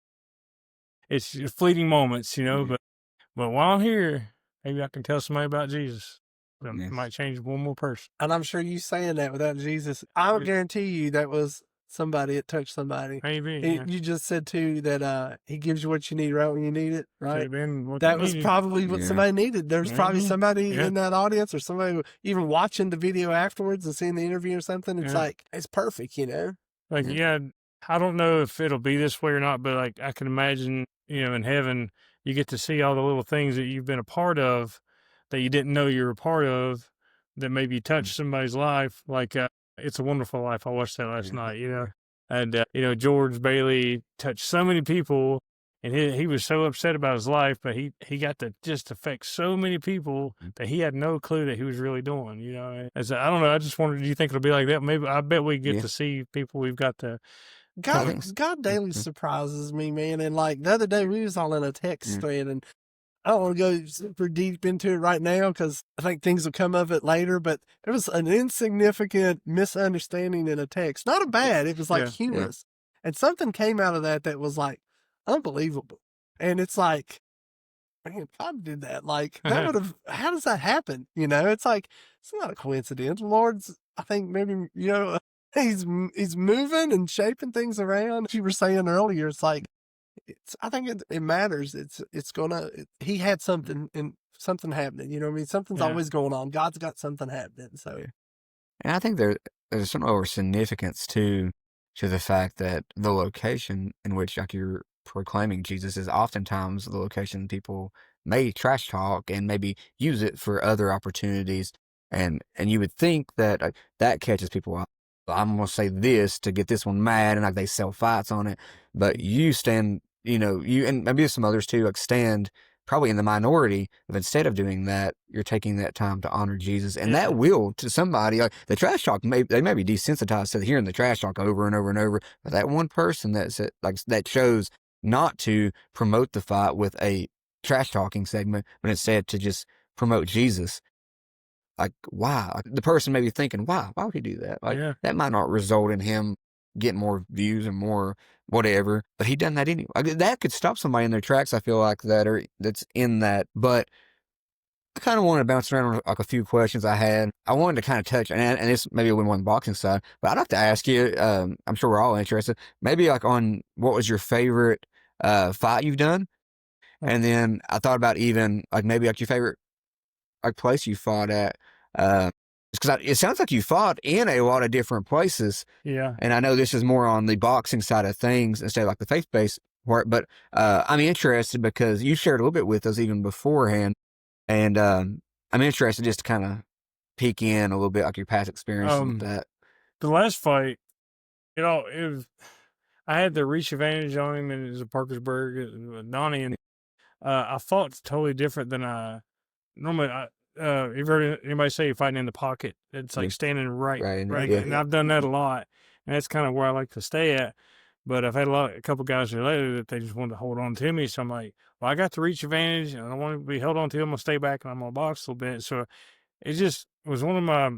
It's just fleeting moments, you know, but while I'm here, maybe I can tell somebody about Jesus. It might change one more person. And I'm sure you saying that without Jesus, I would guarantee you that was somebody that touched somebody. Maybe. You just said too that he gives you what you need right when you need it, right? That That was probably what somebody needed. There's probably somebody in that audience, or somebody even watching the video afterwards and seeing the interview or something. It's like, it's perfect, you know? Like, I don't know if it'll be this way or not, but like I can imagine, you know, in heaven, you get to see all the little things that you've been a part of that you didn't know you were a part of, that maybe touched somebody's life. Like, It's a Wonderful Life. I watched that last night, you know, and, you know, George Bailey touched so many people, and he was so upset about his life, but he got to just affect so many people that he had no clue that he was really doing, you know. I don't know. I just wondered, do you think it'll be like that? Maybe, I bet we get to see people we've got to. God daily surprises me, man. And like the other day, we was all in a text thread, and I don't want to go super deep into it right now because I think things will come of it later, but there was an insignificant misunderstanding in a text. Not a bad, it was like humorous. And something came out of that was like unbelievable. And it's like, man, God did that. Like, that would have, how does that happen? You know, it's like, it's not a coincidence. Lord's, I think maybe, you know, he's moving and shaping things around. You were saying earlier, it's like, I think it matters. He had something happening. You know what I mean? Something's always going on. God's got something happening. So, and I think there's some over significance to the fact that the location in which like you're proclaiming Jesus is oftentimes the location people may trash talk and maybe use it for other opportunities. And you would think that that catches people out. I'm going to say this to get this one mad, and like they sell fights on it. But you stand, you and maybe some others too, like stand probably in the minority of instead of doing that, you're taking that time to honor Jesus. And that will, to somebody, like the trash talk, they may be desensitized to hearing the trash talk over and over and over. But that one person that chose not to promote the fight with a trash talking segment, but instead to just promote Jesus. Like, why? Like, the person may be thinking, why? Why would he do that? Like, that might not result in him getting more views and more whatever, but he done that anyway. Like, that could stop somebody in their tracks, I feel like, that's in that. But I kind of wanted to bounce around like a few questions I had. I wanted to kind of touch, and this maybe wouldn't on the boxing side, but I'd like to ask you, I'm sure we're all interested, maybe like on what was your favorite fight you've done? And then I thought about even like maybe like your favorite like place you fought at, because it sounds like you fought in a lot of different places. Yeah. And I know this is more on the boxing side of things instead of like the faith-based part, but I'm interested because you shared a little bit with us even beforehand, and I'm interested just to kind of peek in a little bit like your past experiences with that. The last fight, I had the reach advantage on him, and it was a Parkersburg, Donnie, and I fought totally different than I normally. You've heard anybody say you're fighting in the pocket? It's like standing right. And I've done that a lot, and that's kind of where I like to stay at. But I've had a couple guys later that they just wanted to hold on to me. So I'm like, well, I got the reach advantage, and I don't want to be held on to. I'm gonna stay back, and I'm gonna box a little bit. So it just was one of my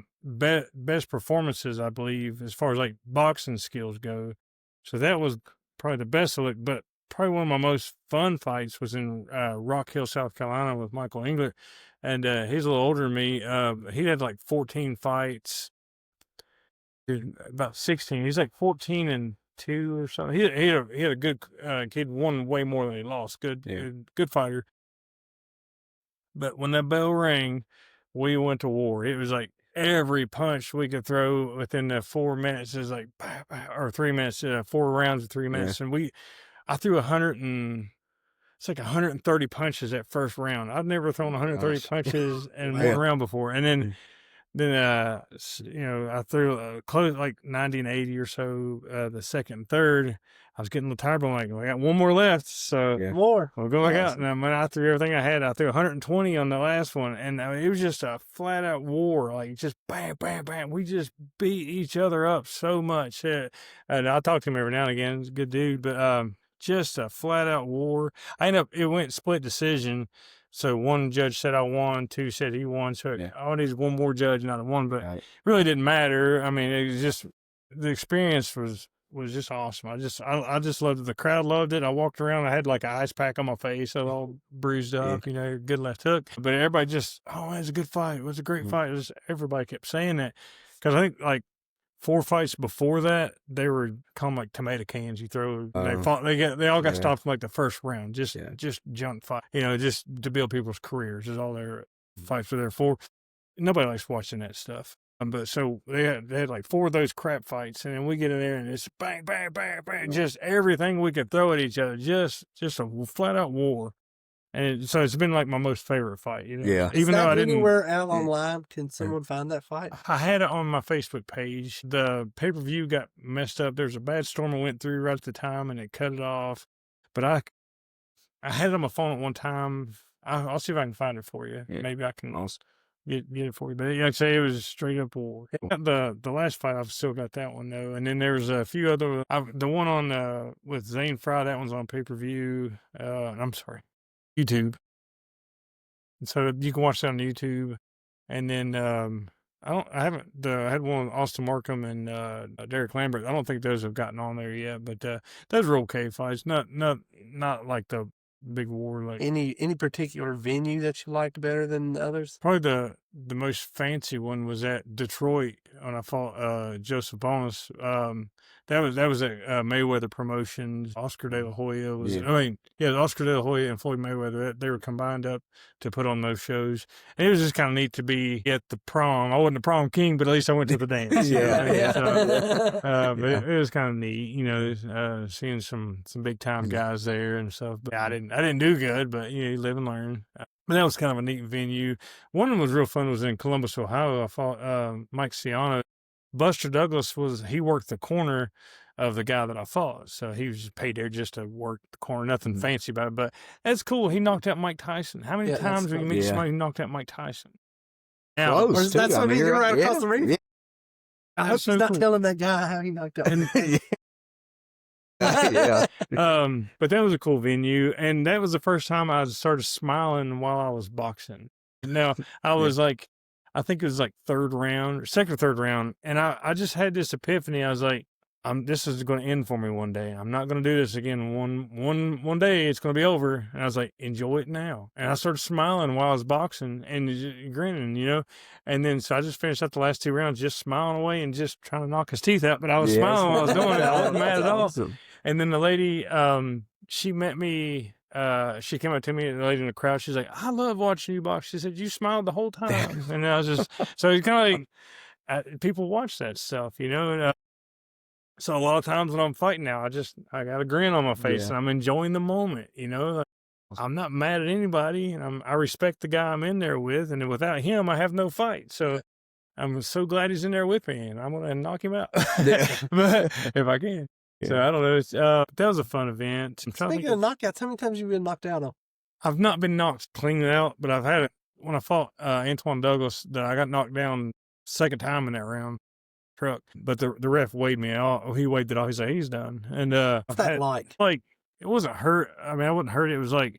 best performances, I believe, as far as like boxing skills go. So that was probably the best of it. But probably one of my most fun fights was in Rock Hill, South Carolina, with Michael Engler. And he's a little older than me. He had like 14 fights. About 16. He's like 14-2 or something. He had a good kid, won way more than he lost. Good fighter. But when that bell rang, we went to war. It was like every punch we could throw within the 4 minutes is like, or 3 minutes, 4 rounds of 3 minutes. And I threw 130 punches that first round. I've never thrown 130 punches in one round before. And then I threw close like 90 and 80 or so the second and third. I was getting a little tired, but I'm like, I got one more left, so more. We'll go back out. And when I threw everything I had, I threw 120 on the last one, and it was just a flat out war, like just bam, bam, bam. We just beat each other up so much. And I talk to him every now and again. He's a good dude, but just a flat out war. It went split decision. So one judge said I won, 2 said he won. So I needed one more judge, not a one, but it really didn't matter. I mean, it was just, the experience was just awesome. I just loved it. The crowd loved it. I walked around. I had like an ice pack on my face. I was all bruised up, good left hook. But everybody just, it was a good fight. It was a great fight. Everybody kept saying that. Because I think like 4 fights before that, they were kind of like tomato cans. You throw, they all got stopped in like the first round. Just junk fight, just to build people's careers is all their fights were there for. Nobody likes watching that stuff. But so they had like 4 of those crap fights, and then we get in there and it's bang, bang, bang, bang, just everything we could throw at each other, just a flat out war. And so it's been like my most favorite fight, Yeah. Even though I didn't. Anywhere out online, can someone find that fight? I had it on my Facebook page. The pay-per-view got messed up. There's a bad storm I went through right at the time, and it cut it off. But I had it on my phone at one time. I'll see if I can find it for you. Yeah. Maybe I can get it for you. But like I say, it was straight up war. The last fight, I've still got that one though. And then there's a few other. The one on with Zane Fry, that one's on pay-per-view. I'm sorry, YouTube. And so you can watch that on YouTube. And then I had one with Austin Markham and Derek Lambert. I don't think those have gotten on there yet, but those are okay fights. Not like the big war. Like any particular venue that you liked better than the others? Probably the most fancy one was at Detroit when I fought Joseph Bonus. That was at Mayweather Promotions. Oscar De La Hoya was. Oscar De La Hoya and Floyd Mayweather. They were combined up to put on those shows, and it was just kind of neat to be at the prom. I wasn't the prom king, but at least I went to the dance. But it was kind of neat, seeing some big time guys there and stuff. But I didn't do good, but you live and learn. But that was kind of a neat venue. One of them was real fun. Was in Columbus, Ohio. I fought Mike Ciano. Buster Douglas he worked the corner of the guy that I fought. So he was just paid there just to work the corner. Nothing fancy about it. But that's cool. He knocked out Mike Tyson. How many times have you meet somebody who knocked out Mike Tyson? Now, Close, that's what I mean. You're right across the ring. Yeah. I hope he's not telling that guy how he knocked out. Yeah. But that was a cool venue, and that was the first time I started smiling while I was boxing. Now I was like, I think it was like second or third round, and I just had this epiphany. I was like, this is going to end for me one day. I'm not going to do this again. One day it's going to be over. And I was like, enjoy it now. And I started smiling while I was boxing and just grinning, you know. And then so I just finished up the last 2 rounds, just smiling away and just trying to knock his teeth out. But I was smiling while I was doing it. I wasn't mad at all. Awesome. And then the lady, she met me. She came up to me, the lady in the crowd. She's like, I love watching you box. She said, you smiled the whole time. And I was just, so it's kind of like, people watch that stuff, you know. And, so a lot of times when I'm fighting now, I got a grin on my face and I'm enjoying the moment, you know. Like, I'm not mad at anybody, and I respect the guy I'm in there with, and without him, I have no fight. So I'm so glad he's in there with me, and I'm gonna knock him out, but if I can. Yeah. So I don't know. It's, that was a fun event. Speaking of knockouts, how many times have you been knocked out on? I've not been knocked clean out, but I've had it when I fought Antoine Douglas. I got knocked down second time in that round. Truck, but the ref weighed me out. He weighed it off. He's like, he's done. And what's that like? Like, it wasn't hurt. I mean, I wasn't hurt. It was like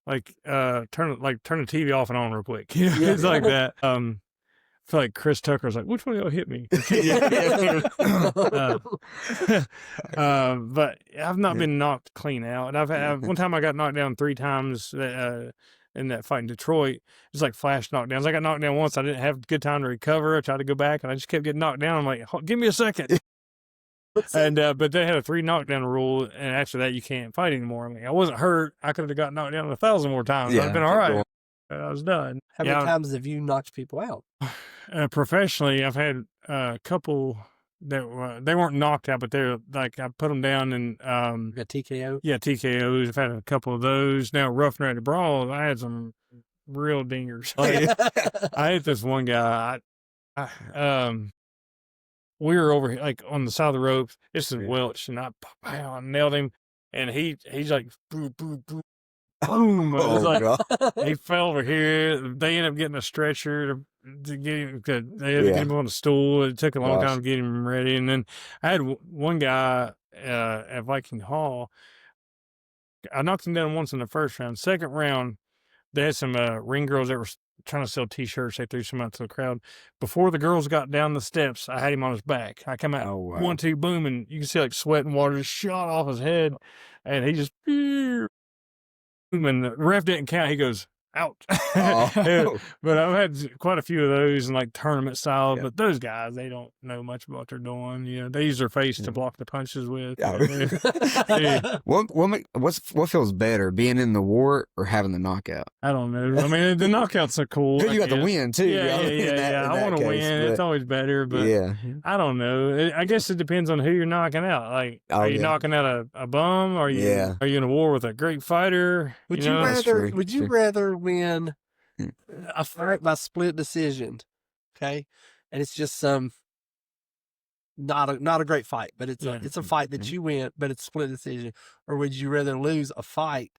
turn the TV off and on real quick. You know, it's like that. I feel like Chris Tucker's like, which one of y'all hit me? But I've not been knocked clean out. And I've had one time I got knocked down 3 times. In that fight in Detroit, it was like flash knockdowns. I got knocked down once. I didn't have good time to recover. I tried to go back, and I just kept getting knocked down. I'm like, give me a second. And but they had a 3 knockdown rule, and after that, you can't fight anymore. I mean, I wasn't hurt. I could have got knocked down 1,000 more times. I'd been all right. I was done. How many times have you knocked people out? Professionally, I've had a couple that they weren't knocked out, but they're like, I put them down and a TKO. Yeah, TKOs. I've had a couple of those. Now, rough and ready brawls, I had some real dingers. I hit this one guy. We were over like on the side of the ropes. This is Welch, and I nailed him, and he's like boom, boom, boom. Boom! It was like, he fell over here. They ended up getting a stretcher to get him. They had to get him on a stool. It took a long time to get him ready. And then I had one guy at Viking Hall. I knocked him down once in the first round. Second round, they had some ring girls that were trying to sell T-shirts. They threw some out to the crowd. Before the girls got down the steps, I had him on his back. I come out 1, 2, boom, and you can see like sweat and water just shot off his head, and he just. And the ref didn't count. He goes, out. But I've had quite a few of those in like tournament style, but those guys, they don't know much about what they're doing. You know, they use their face to block the punches with. What feels better, being in the war or having the knockout? I don't know. I mean, the knockouts are cool. You got the win too. Yeah. I want to win. It's always better, but I don't know. I guess it depends on who you're knocking out. Like, are you knocking out a bum? Are you in a war with a great fighter? Would you rather win a fight by split decision, okay, and it's just not a great fight, but it's a fight that you win, but it's split decision, or would you rather lose a fight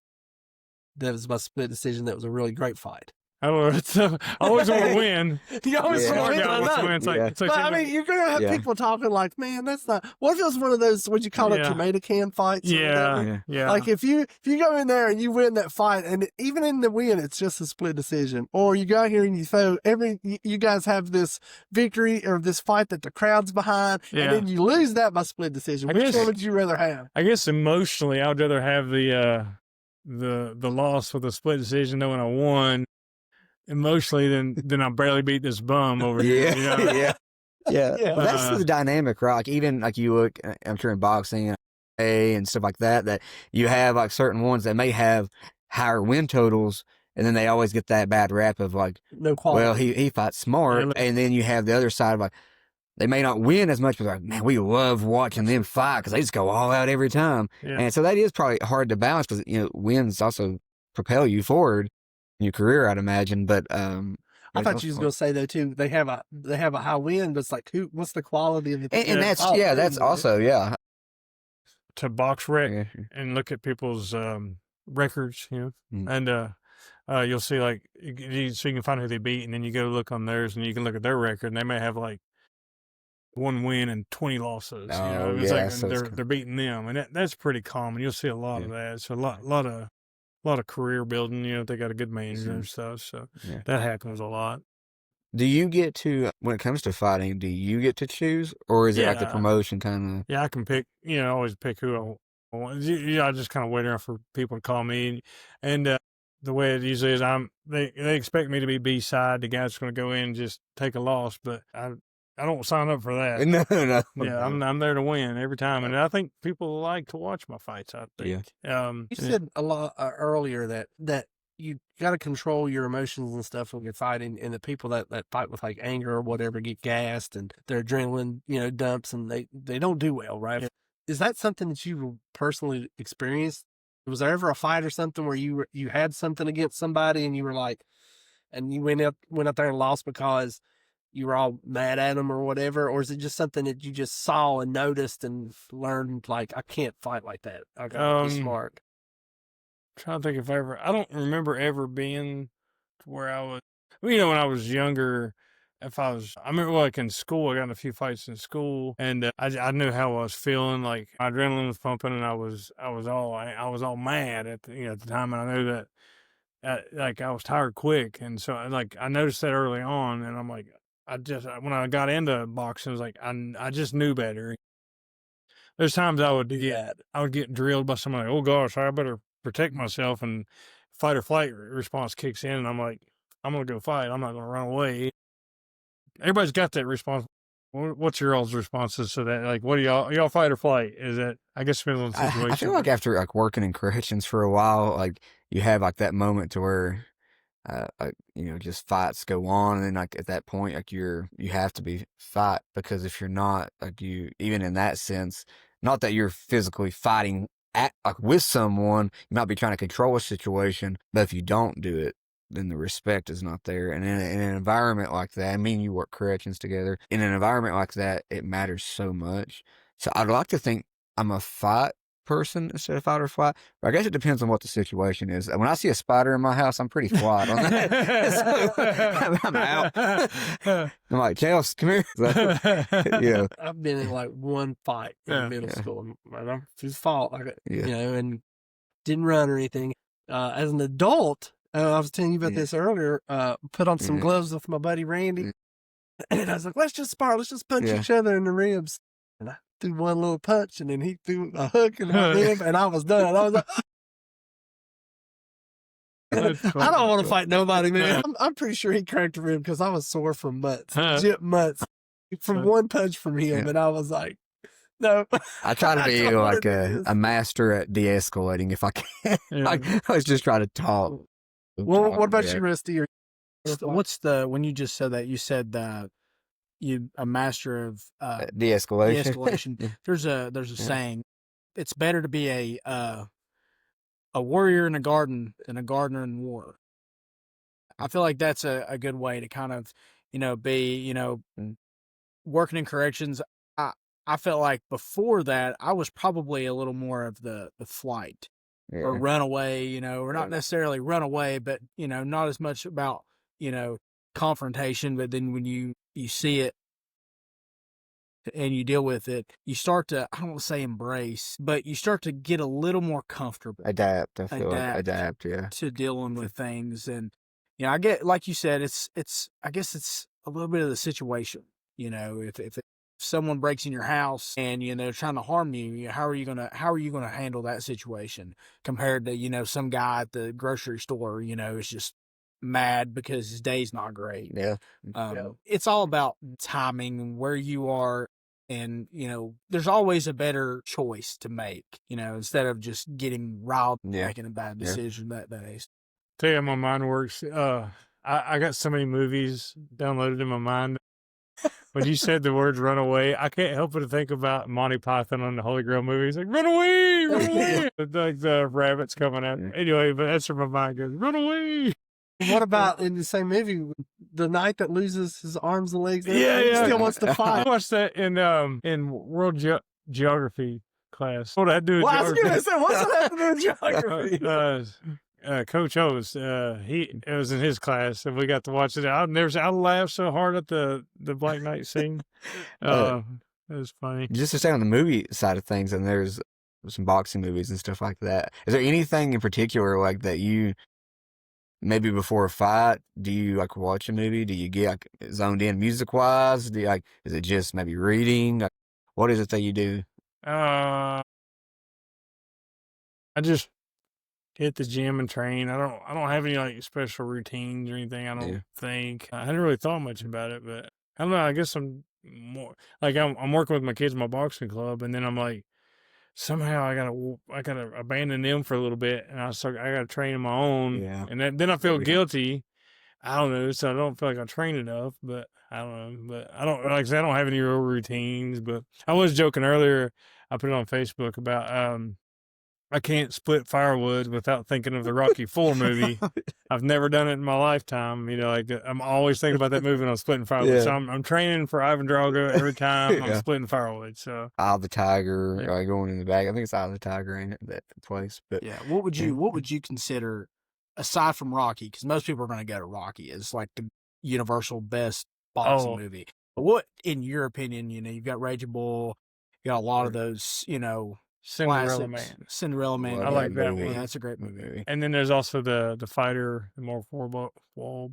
that was by split decision that was a really great fight? I don't know. I always want to win. You always want to win. It's like, but I mean, you're going to have people talking like, man, that's not. What if it was one of those, what you call it, tomato can fights? Yeah. Like if you go in there and you win that fight, and even in the win, it's just a split decision. Or you go out here and you throw you guys have this victory or this fight that the crowd's behind, and then you lose that by split decision. Which one would you rather have? I guess emotionally, I'd rather have the loss with a split decision knowing I won. Emotionally, then I barely beat this bum over here. You know? Well, that's the dynamic, right? Like even like you look, I'm sure in boxing and stuff like that you have like certain ones that may have higher win totals, and then they always get that bad rap of like, no quality. Well, he fights smart, and then you have the other side of like, they may not win as much, but like, man, we love watching them fight because they just go all out every time. And so that is probably hard to balance because, wins also propel you forward. your career, I'd imagine. But I thought you was going to say though too. They have a high win, but it's like what's the quality of the and that's that's also to box rec and look at people's records, and you'll see like so you can find who they beat, and then you go look on theirs, and you can look at their record, and they may have like 1 win and 20 losses. Oh, It's like so they're beating them, and that's pretty common. You'll see a lot of that. It's a lot of career building. If they got a good manager and stuff, so that happens a lot. Do you get to, when it comes to fighting, do you get to choose, or is it like the promotion kind of? Yeah, I can pick. I always pick who I want. I just kind of wait around for people to call me, and the way it usually is, they expect me to be B-side, the guy that's going to go in and just take a loss, but I don't sign up for that. No. Yeah, I'm there to win every time, and I think people like to watch my fights. I think. Yeah. You said a lot earlier that you got to control your emotions and stuff when you're fighting, and the people that fight with like anger or whatever get gassed and their adrenaline, dumps, and they don't do well, right? Yeah. Is that something that you personally experienced? Was there ever a fight or something where you had something against somebody and you were like, and you went out there and lost because you were all mad at them or whatever? Or is it just something that you just saw and noticed and learned, like, I can't fight like that, I gotta be smart? Trying to think I don't remember ever being to where I was, when I was younger, I remember like in school, I got in a few fights in school, and I knew how I was feeling, like my adrenaline was pumping, and I was all mad at the time, and I knew that like I was tired quick, and so I noticed that early on, and I'm like, when I got into boxing, it was like I just knew better. There's times I would get drilled by somebody, oh gosh, I better protect myself, and fight or flight response kicks in, and I'm like, I'm gonna go fight. I'm not gonna run away. Everybody's got that response. What's your all's responses to that? Like, what do y'all fight or flight? Is that, I guess, depends on the situation. I feel like after like working in corrections for a while, like you have like that moment to where, just fights go on, and then like at that point, like you have to be fight, because if you're not, like even in that sense, not that you're physically fighting with someone, you might be trying to control a situation, but if you don't do it, then the respect is not there. And in an environment like that, you work corrections together. In an environment like that, it matters so much. So I'd like to think I'm a fight person instead of fight or flight. But I guess it depends on what the situation is. When I see a spider in my house, I'm pretty flight on that. So, I'm out. I'm like, Chelsea, come here. So, I've been in like one fight in middle school, and I'm just fought, and didn't run or anything. As an adult, I was telling you about this earlier, put on some gloves with my buddy Randy, and I was like, let's just spar, let's just punch each other in the ribs. And I threw one little punch, and then he threw a hook in my rib, and I was done. I was like, I don't want to fight nobody, man. I'm pretty sure he cracked a rib because I was sore from legit mutts from one punch from him, and I was like, no. I try to be like a master at de-escalating if I can. I was just trying to talk. Well, what about you, Rusty? When you just said that, you said that you a master of de-escalation. De-escalation. There's a saying, it's better to be a warrior in a garden than a gardener in war. I feel like that's a good way to kind of, be, working in corrections. I felt like before that, I was probably a little more of the flight or run away, or not necessarily run away, but, not as much about, confrontation. But then when you see it and you deal with it, you start to, I don't want to say embrace, but you start to get a little more comfortable. Adapt. I feel like adapt, yeah. To dealing with things. And, I get, like you said, I guess it's a little bit of the situation, if someone breaks in your house and, they're trying to harm you, how are you going to handle that situation compared to, some guy at the grocery store, is just mad because his day's not great. Yeah. It's all about timing and where you are. And, there's always a better choice to make, instead of just getting riled and making a bad decision that day. Tell you how my mind works. I got so many movies downloaded in my mind. When you said the words "run away," I can't help but to think about Monty Python on the Holy Grail movie. He's like, "Run away, run away!" Like the rabbits coming out. Anyway, but that's where my mind goes. Run away. What about in the same movie, the knight that loses his arms and legs? Yeah, he yeah. still wants to I fight. watched that in world geography class. What did I do? Well, I was going to say, what's that have to do with geography? Coach O's, it was in his class, and we got to watch it. I laughed so hard at the Black Knight scene. It was funny. Just to stay on the movie side of things, and there's some boxing movies and stuff like that. Is there anything in particular like that you maybe before a fight, do you like watch a movie? Do you get like zoned in music wise? Do you like, is it just maybe reading? Like, what is it that you do? I just hit the gym and train. I don't have any like special routines or anything. I don't think. I hadn't really thought much about it, but I don't know. I guess I'm more like I'm working with my kids in my boxing club, and then I'm like, somehow I gotta abandon them for a little bit, and I gotta train on my own. Yeah. And then I feel guilty. I don't know, so I don't feel like I train enough, but I don't know. But I don't, like I said, I don't have any real routines. But I was joking earlier. I put it on Facebook about I can't split firewood without thinking of the Rocky IV movie. I've never done it in my lifetime. You know, like I'm always thinking about that movie when I'm splitting firewood. Yeah. So I'm training for Ivan Drago every time I'm splitting firewood. So Eye of the Tiger, going in the back. I think it's Eye of the Tiger, ain't it, that place? But Yeah. What would you consider aside from Rocky? Because most people are going to go to Rocky as like the universal best boxing movie. But what, in your opinion, you've got Raging Bull, you got a lot of those, Cinderella classics. Man. Cinderella Man. I like that one. Yeah, that's a great movie. And then there's also the fighter, the Mark Wahlberg.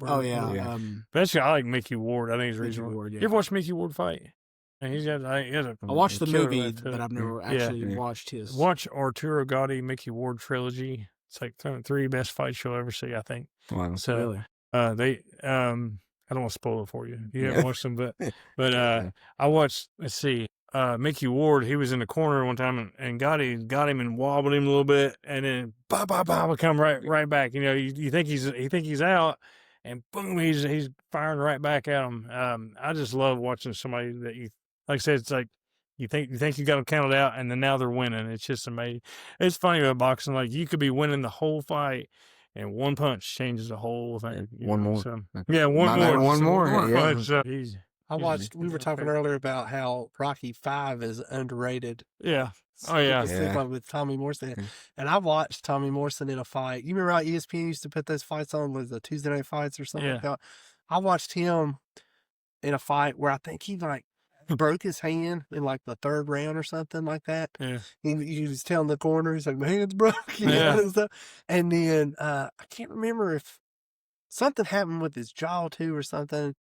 Oh yeah. But actually, I like Mickey Ward. I think he's reasonable. Ward, yeah. You ever watch Mickey Ward fight? And he has I watched the killer movie, left hook. but I've never actually watched his. Watch Arturo Gatti, Mickey Ward trilogy. It's like three best fights you'll ever see, I think. Wow. So Really? I don't want to spoil it for you. You haven't watched them, but I watched. Let's see. Mickey Ward, he was in the corner one time, and Gotti got him and wobbled him a little bit, and then would come right back. You think he's out, and boom, he's firing right back at him. I just love watching somebody that like I said, it's like you think you got them counted out, and then now they're winning. It's just amazing. It's funny about boxing, like you could be winning the whole fight, and one punch changes the whole thing. One more. So, yeah, one more. Yeah. Punch, I watched. We were talking earlier about how Rocky V is underrated. Yeah. Oh yeah. With Tommy Morrison, and I watched Tommy Morrison in a fight. You remember how ESPN used to put those fights on with the Tuesday night fights or something like that? I watched him in a fight where I think he like broke his hand in like the third round or something like that. Yeah. He was telling the corner, he's like, my hand's broke. And stuff. And then I can't remember if something happened with his jaw too or something.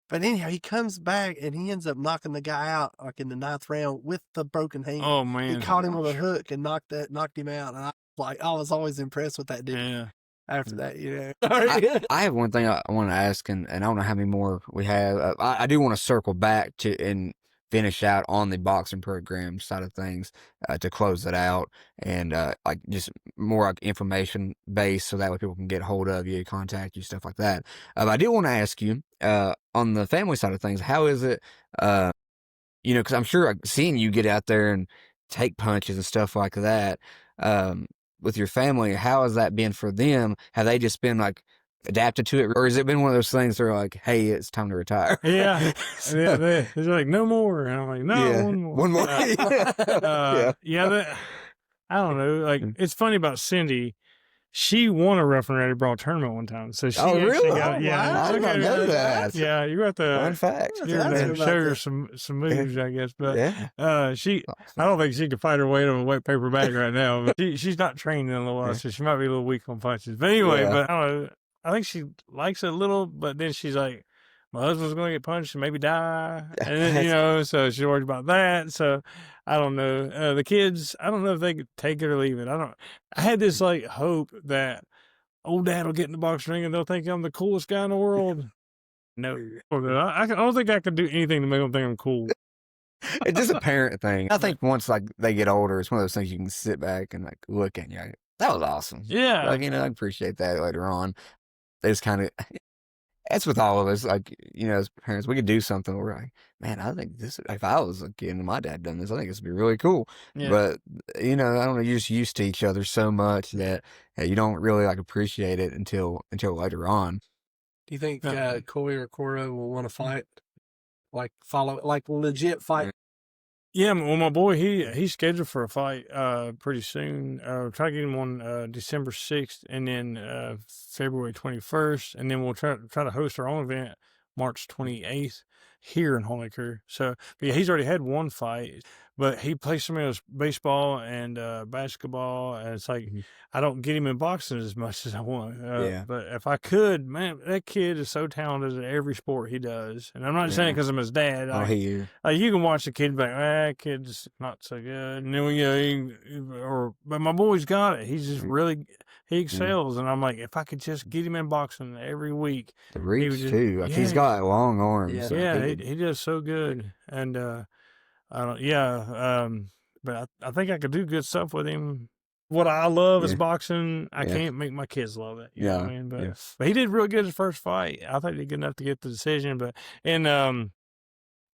But anyhow, he comes back and he ends up knocking the guy out like in the 9th round with the broken hand. Oh man. He caught him with a hook and knocked him out. And I was always impressed with that dude. Yeah. After that, I have one thing I want to ask, and I don't know how many more we have. I do want to circle back to and finish out on the boxing program side of things to close it out, and like just more like information based, so that way people can get hold of you, contact you, stuff like that. I did want to ask you on the family side of things, how is it? Because I'm sure seeing you get out there and take punches and stuff like that. With your family, how has that been for them? Have they just been like adapted to it, or has it been one of those things that are like, hey, it's time to retire? Yeah. They're like, no more. And I'm like, no, one more. I don't know. Like, it's funny about Cindy. She won a Rough and Ready Brawl tournament one time. So she really? got, I didn't know that. Yeah, you got the fun fact. Show her some moves, I guess. But I don't think she could fight her weight on a wet paper bag right now. But she's not trained in a little while, so she might be a little weak on punches. But anyway, but I don't know. I think she likes it a little, but then she's like, my husband's going to get punched and maybe die. And then, so she's worried about that. So I don't know. The kids, I don't know if they could take it or leave it. I had this like hope that old dad will get in the box ring and they'll think I'm the coolest guy in the world. No. I don't think I could do anything to make them think I'm cool. It's just a parent thing. I think once like they get older, it's one of those things you can sit back and like look at. That was awesome. Yeah. Like, I appreciate that later on. They just kind of, That's with all of us. Like, as parents, we could do something. We're like, man, I think this. If I was a kid and my dad done this, I think this would be really cool. Yeah. But I don't know. You're just used to each other so much that you don't really like appreciate it until later on. Do you think Coy or Cora will want to fight? Like legit fight? Yeah, well, my boy, he's scheduled for a fight pretty soon. Try to get him on December 6th and then February 21st, and then we'll try to host our own event March 28th here in Honaker. So, but yeah, he's already had one fight, but he plays some of baseball and basketball, and it's like I don't get him in boxing as much as I want. But if I could, man, that kid is so talented at every sport he does, and I'm not saying because I'm his dad. Like, you can watch the kid and be like, that kid's not so good, and then but my boy's got it. He's just really. He excels, and I'm like, if I could just get him in boxing every week. The reach, too. Like, he's got long arms. Yeah, so he does so good. And, but I think I could do good stuff with him. What I love is boxing. I can't make my kids love it. You know what I mean? But he did real good his first fight. I think he did good enough to get the decision. But in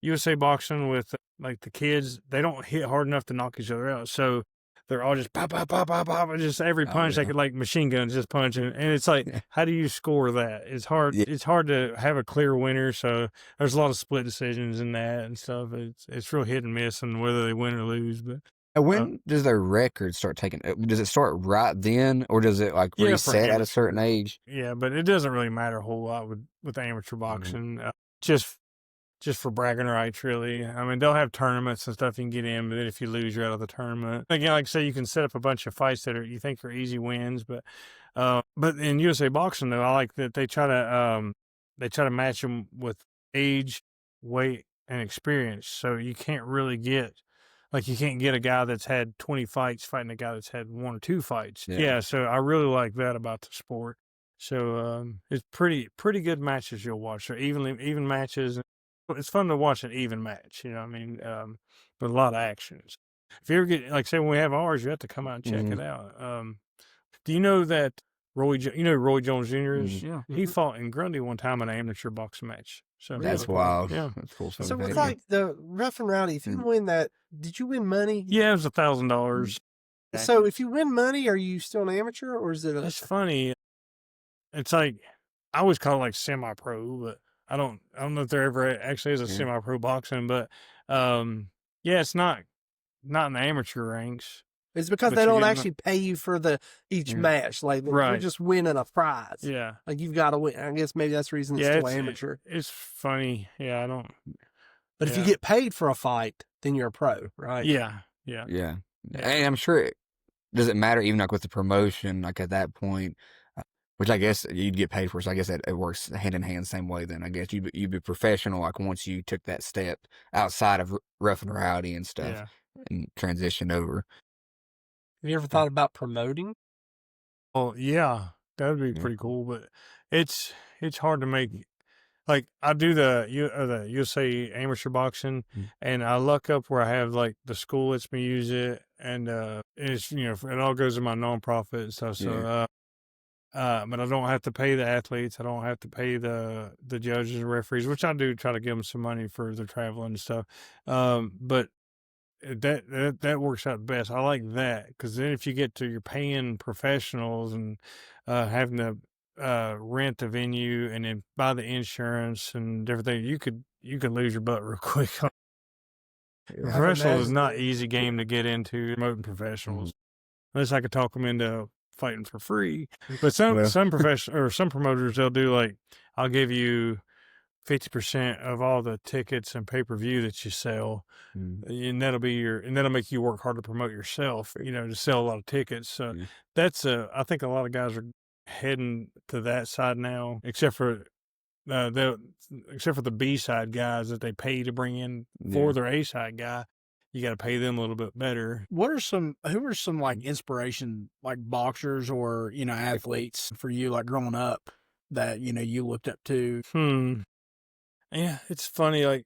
USA boxing with, like, the kids, they don't hit hard enough to knock each other out. So they're all just pop, pop, pop, pop, pop, and just every punch they could, like machine guns, just punching. And it's like, how do you score that? It's hard. It's hard to have a clear winner. So there's a lot of split decisions in that and stuff. It's real hit and miss on whether they win or lose. But when does their record start taking? Does it start right then, or does it like reset at a certain age? Yeah, but it doesn't really matter a whole lot with amateur boxing. Just for bragging rights, really. I mean, they'll have tournaments and stuff you can get in, but then if you lose, you're out of the tournament. Again, like I say, you can set up a bunch of fights that you think are easy wins, but in USA boxing, though, I like that they try to match them with age, weight, and experience. So you can't really get. Like, you can't get a guy that's had 20 fights fighting a guy that's had 1 or 2 fights. Yeah, so I really like that about the sport. So it's pretty good matches you'll watch. So even matches. It's fun to watch an even match, you know what I mean? With a lot of actions. If you ever get, like, say, when we have ours, you have to come out and check it out. Do you know that Roy Jones Jr. is? Yeah. He fought in Grundy one time in an amateur boxing match. So that's wild. Yeah. That's cool. So with like the Rough and Rowdy, if you win that, did you win money? Yeah, it was $1,000. So if you win money, are you still an amateur, or is it? It's funny. It's like, I always call it like semi-pro, but I don't know if there ever actually is a semi-pro boxing, but it's not in the amateur ranks. It's because they don't actually pay you for each match. Like, you're just winning a prize. Yeah. Like, you've got to win. I guess maybe that's the reason it's still amateur. It's funny. Yeah, I don't. But if you get paid for a fight, then you're a pro, right? Yeah. And I'm sure does it matter even like with the promotion, like at that point, which I guess you'd get paid for. So I guess it works hand in hand, same way. Then I guess you'd be professional. Like once you took that step outside of Rough and Rowdy and stuff and transitioned over. Have you ever thought about promoting? Oh yeah, that would be pretty cool. But it's hard to make. Like, I do the USA amateur boxing, and I look up where I have like the school lets me use it, and it's it all goes to my nonprofit and stuff. So. But I don't have to pay the athletes. I don't have to pay the judges and referees, which I do try to give them some money for their traveling and stuff. But that works out best. I like that because then if you get to you're paying professionals and having to rent the venue and then buy the insurance and different things, you could lose your butt real quick. Professional is not an easy game to get into. Promoting professionals, unless I could talk them into fighting for free. But some professional or some promoters, they'll do like, I'll give you 50% of all the tickets and pay-per-view that you sell, and that'll make you work hard to promote yourself, to sell a lot of tickets. So that's I think a lot of guys are heading to that side now, except for the B side guys that they pay to bring in for their A side guy. You got to pay them a little bit better. Who are some like inspiration, like boxers or, athletes for you, like growing up that, you looked up to? Yeah, it's funny. Like,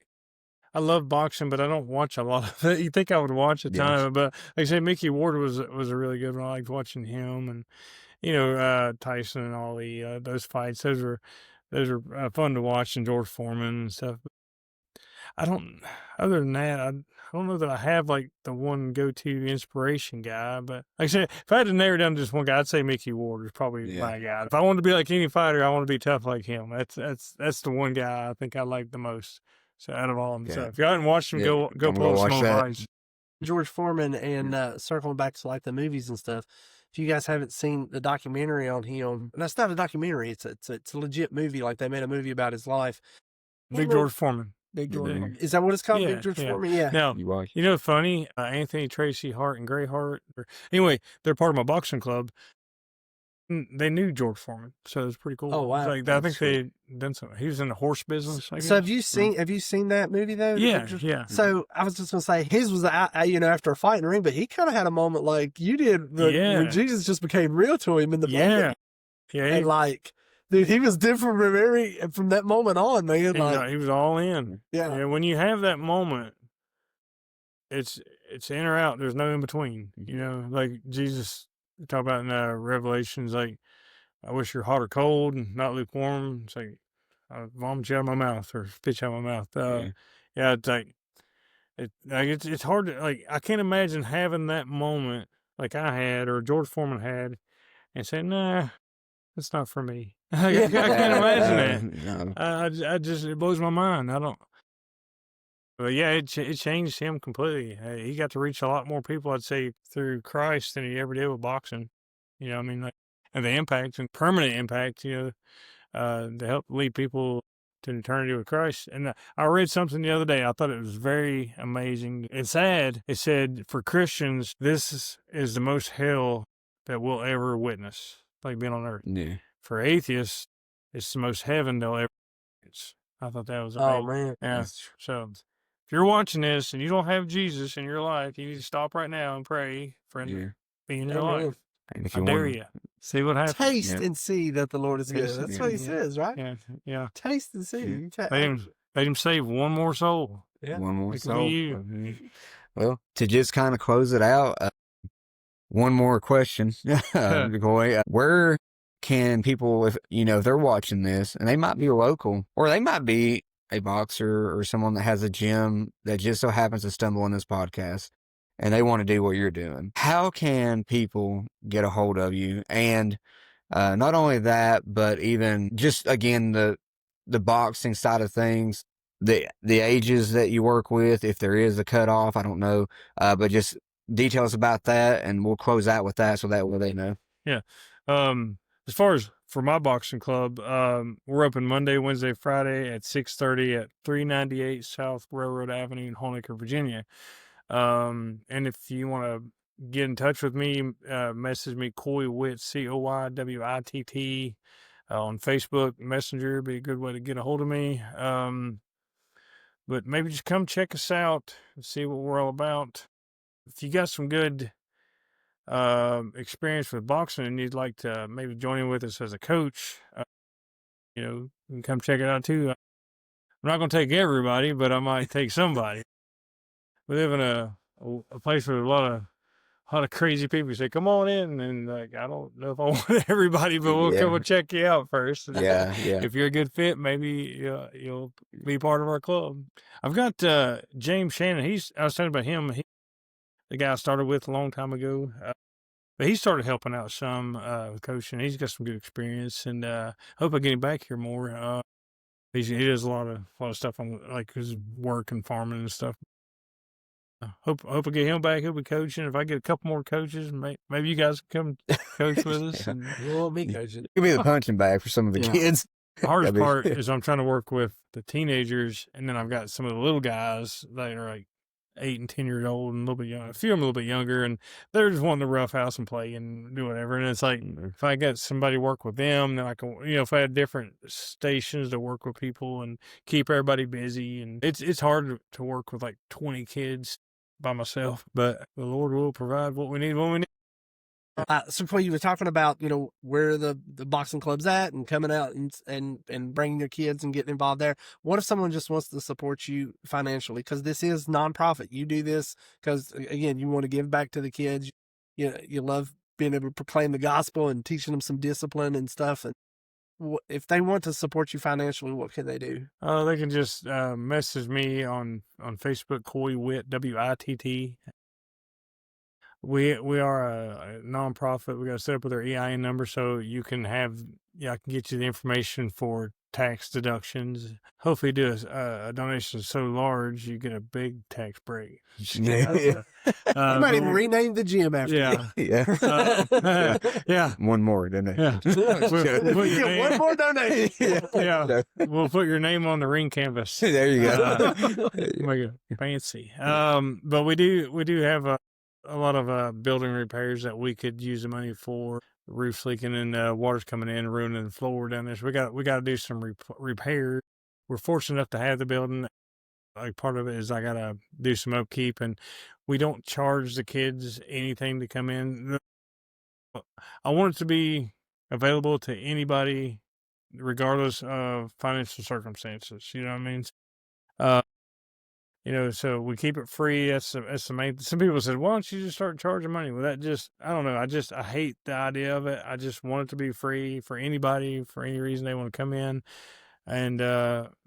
I love boxing, but I don't watch a lot of it. You think I would watch a ton of it, but like I say, Mickey Ward was a really good one. I liked watching him and, Tyson and all those fights. Those were those are fun to watch, and George Foreman and stuff. Other than that, I don't know that I have like the one go-to inspiration guy, but like I said, if I had to narrow down to just one guy, I'd say Mickey Ward is probably my guy. If I wanted to be like any fighter, I want to be tough like him. That's the one guy I think I like the most. So out of all of them, so if you haven't watched him, go pull up some fights. George Foreman and circling back to like the movies and stuff. If you guys haven't seen the documentary on him, that's not a documentary. It's a legit movie. Like they made a movie about his life. Big George Foreman. Big George Foreman. Is that what it's called? Big George Foreman? Yeah. Now, you know, funny, Anthony, Tracy Hart, and Gray Hart. Anyway, they're part of my boxing club. They knew George Foreman, so it was pretty cool. Oh wow! Like, I think they done something. He was in the horse business. So have you seen that movie though? Yeah. So I was just gonna say his was after a fight in the ring, but he kind of had a moment like you did when Jesus just became real to him in the moment. Yeah, and like, dude, he was different from that moment on, man. He was all in. Yeah. And when you have that moment, it's in or out. There's no in between. You know, like Jesus. Talk about in Revelations, like, I wish you're hot or cold and not lukewarm. It's like, I vomit you out of my mouth or spit you out of my mouth. It's like, it's hard to, like, I can't imagine having that moment like I had or George Foreman had and saying, nah, that's not for me. I can't imagine that. It blows my mind. But yeah, it changed him completely. He got to reach a lot more people, I'd say, through Christ than he ever did with boxing. You know, I mean, like, and the impact and permanent impact, you know, to help lead people to eternity with Christ. And I read something the other day. I thought it was very amazing and sad. It said, for Christians, this is the most hell that we'll ever witness, like being on earth. Yeah. For atheists, it's the most heaven they'll ever experience. I thought that was amazing. Oh man. Yeah. So if you're watching this and you don't have Jesus in your life, you need to stop right now and pray for him to be in your life. And if I dare you. See what happens. Taste and see that the Lord is good. That's what he says, right? Yeah. Taste and see. Let him save one more soul. Yeah. One more It could be soul. you. Well, to just kind of close it out, one more question, Coy. Where can people, if they're watching this and they might be local or they might be a boxer or someone that has a gym that just so happens to stumble on this podcast and they want to do what you're doing, how can people get a hold of you? And not only that, but even just, again, the boxing side of things, the ages that you work with, if there is a cutoff, I don't know, but just details about that, and we'll close out with that so that way they know. Yeah. As far as for my boxing club, we're open Monday, Wednesday, Friday at 6:30 at 398 South Railroad Avenue in Honaker, Virginia. And if you want to get in touch with me, message me Coy Witt, COYWITT, on Facebook Messenger. Be a good way to get a hold of me. But maybe just come check us out and see what we're all about. If you got some good experience with boxing and you'd like to maybe join in with us as a coach, you can come check it out too. I'm not going to take everybody, but I might take somebody. We live in a place with a lot of crazy people. You say, come on in. And like, I don't know if I want everybody, but we'll come and check you out first. Yeah. If you're a good fit, maybe you'll be part of our club. I've got James Shannon. I was talking about him. The guy I started with a long time ago. But he started helping out some with coaching. He's got some good experience, and hope I get him back here more. He does a lot of stuff on like his work and farming and stuff. Hope I get him back. He'll be coaching. If I get a couple more coaches, maybe you guys can come coach with us. And we'll be coaching. You'll be the punching bag for some of the kids. The hardest part is I'm trying to work with the teenagers, and then I've got some of the little guys that are like 8 and 10 years old and a little bit young. A few of them a little bit younger, and they're just wanting to rough house and play and do whatever. And it's like, if I got somebody to work with them, then I can, if I had different stations to work with people and keep everybody busy. And it's hard to work with like 20 kids by myself, but the Lord will provide what we need when we need. So Coy, you were talking about, where the boxing club's at and coming out and bringing your kids and getting involved there. What if someone just wants to support you financially? Because this is nonprofit. You do this because, again, you want to give back to the kids. You love being able to proclaim the gospel and teaching them some discipline and stuff. And if they want to support you financially, what can they do? They can just message me on Facebook, Coy Witt, WITT. We are a nonprofit. We got to set up with our EIN number so you can have. I can get you the information for tax deductions. Hopefully, do a donation so large you get a big tax break. You might even rename the gym after Yeah. Yeah. One more, didn't they? Yeah. We'll get one more donation. Yeah. We'll put your name on the ring canvas. There you go. Make it fancy. But we do have a lot of building repairs that we could use the money for. Roofs leaking and water's coming in and ruining the floor down there. So we got to do some repair. We're fortunate enough to have the building. Like part of it is I got to do some upkeep, and we don't charge the kids anything to come in. I want it to be available to anybody, regardless of financial circumstances. You know what I mean? So we keep it free. That's the main. Some people said, "Why don't you just start charging money?" Well, I don't know. I hate the idea of it. I just want it to be free for anybody for any reason they want to come in. And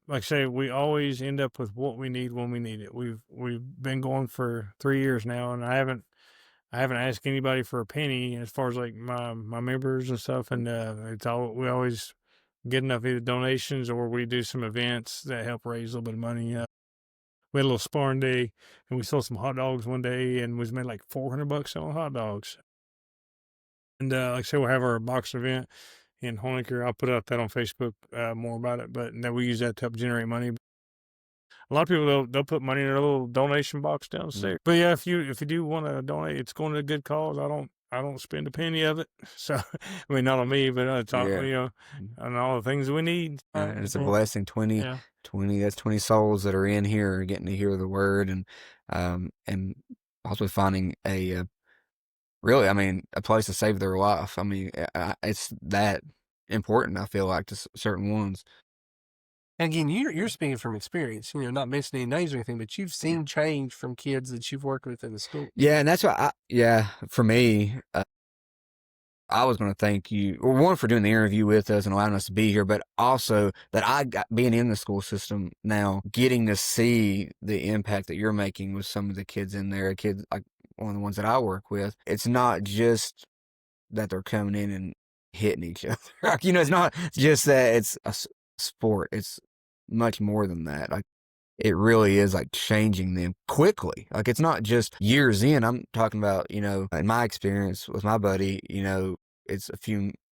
like I say, we always end up with what we need when we need it. We've been going for 3 years now, and I haven't asked anybody for a penny as far as like my members and stuff. And we always get enough either donations or we do some events that help raise a little bit of money. We had a little sparring day, and we sold some hot dogs one day, and we made like $400 selling hot dogs. And like I said, we'll have our box event in Honecker. I'll put up that on Facebook more about it, but then we use that to help generate money. A lot of people they'll put money in their little donation box downstairs. But yeah, if you do want to donate, it's going to a good cause. I don't spend a penny of it. So I mean, not on me, but it's all, on all the things we need. And it's a blessing. 20, that's 20 souls that are in here are getting to hear the word, and also finding a place to save their life. I mean, it's that important, I feel like, to certain ones. Again, you're speaking from experience, not mentioning any names or anything, but you've seen change from kids that you've worked with in the school. Yeah, and that's why for me, I was going to thank you, one, for doing the interview with us and allowing us to be here, but also that I got being in the school system now, getting to see the impact that you're making with some of the kids in there, kids like one of the ones that I work with. It's not just that they're coming in and hitting each other. It's not just that it's a sport. It's much more than that. Like, it really is like changing them quickly. Like, it's not just years in. I'm talking about, in my experience with my buddy, it's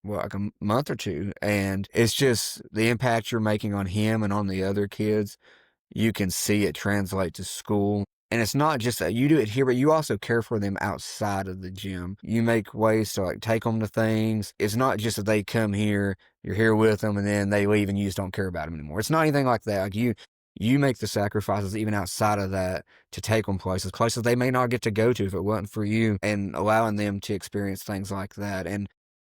like a month or two, and it's just the impact you're making on him and on the other kids. You can see it translate to school. And it's not just that you do it here, but you also care for them outside of the gym. You make ways to like take them to things. It's not just that they come here, you're here with them, and then they leave and you just don't care about them anymore. It's not anything like that. Like you make the sacrifices even outside of that to take them places they may not get to go to if it wasn't for you, and allowing them to experience things like that. And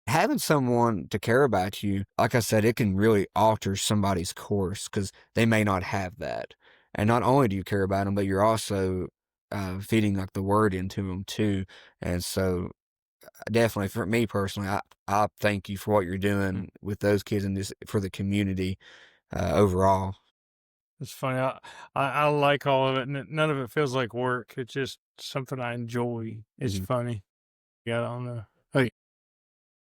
having someone to care about you, like I said, it can really alter somebody's course because they may not have that. And not only do you care about them, but you're also feeding like the word into them too. And so, definitely for me personally, I thank you for what you're doing with those kids and just for the community overall. It's funny. I like all of it, and none of it feels like work. It's just something I enjoy. It's funny. Yeah, I don't know.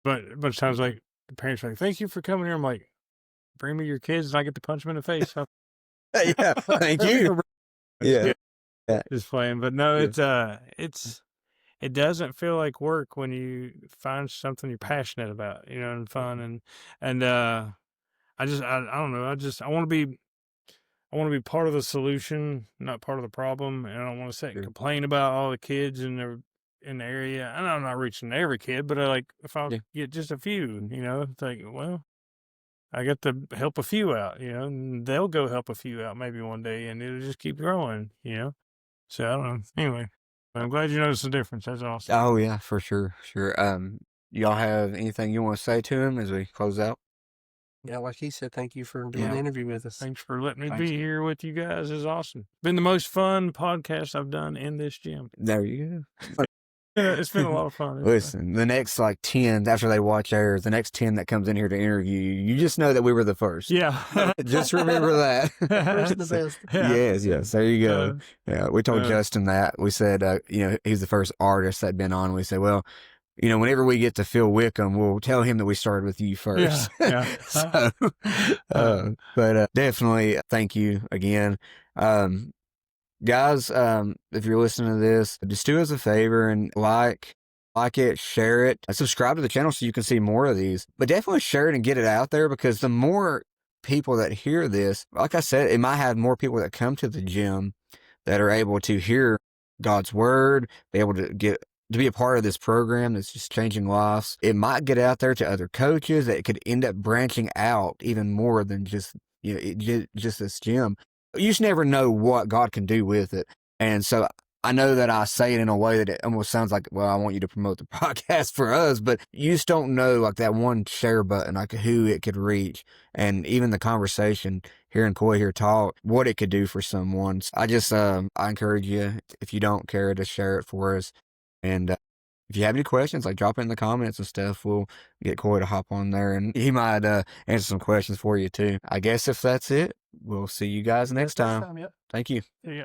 But a bunch of times, like, the parents are like, "Thank you for coming here." I'm like, "Bring me your kids, and I get to punch them in the face." Yeah, thank you. Yeah. Just playing, but no, it doesn't feel like work when you find something you're passionate about, and fun, and I don't know. I want to be part of the solution, not part of the problem, and I don't want to sit and complain about all the kids in the area. And I'm not reaching every kid, but if I get just a few, it's like, well, I got to help a few out, and they'll go help a few out maybe one day, and it'll just keep growing, So I don't know. Anyway, I'm glad you noticed the difference. That's awesome. Oh yeah, for sure. Sure. Y'all have anything you want to say to him as we close out? Yeah, like he said, thank you for doing the interview with us. Thanks for letting me be here with you guys. It's awesome. Been the most fun podcast I've done in this gym. There you go. It's been a lot of fun. Listen, the next like 10 after they watch ours, the next 10 that comes in here to interview you, you just know that we were the first. Yeah. Just remember that. First the best. Yes. There you go. Yeah. We told Justin that. We said, he's the first artist that'd been on. We said, well, whenever we get to Phil Wickham, we'll tell him that we started with you first. Yeah. But definitely thank you again. Guys, if you're listening to this, just do us a favor and like it, share it, subscribe to the channel so you can see more of these. But definitely share it and get it out there, because the more people that hear this, like I said, it might have more people that come to the gym that are able to hear God's word, be able to be a part of this program that's just changing lives. It might get out there to other coaches that could end up branching out even more than just just this gym. You just never know what God can do with it. And so I know that I say it in a way that it almost sounds like, well, I want you to promote the podcast for us, but you just don't know, like, that one share button, like who it could reach. And even the conversation, hearing Coy here talk, what it could do for someone. I just, I encourage you, if you don't care, to share it for us. And if you have any questions, like, drop it in the comments and stuff. We'll get Coy to hop on there, and he might answer some questions for you too. I guess if that's it, we'll see you guys next time. Yep. Thank you. Yeah.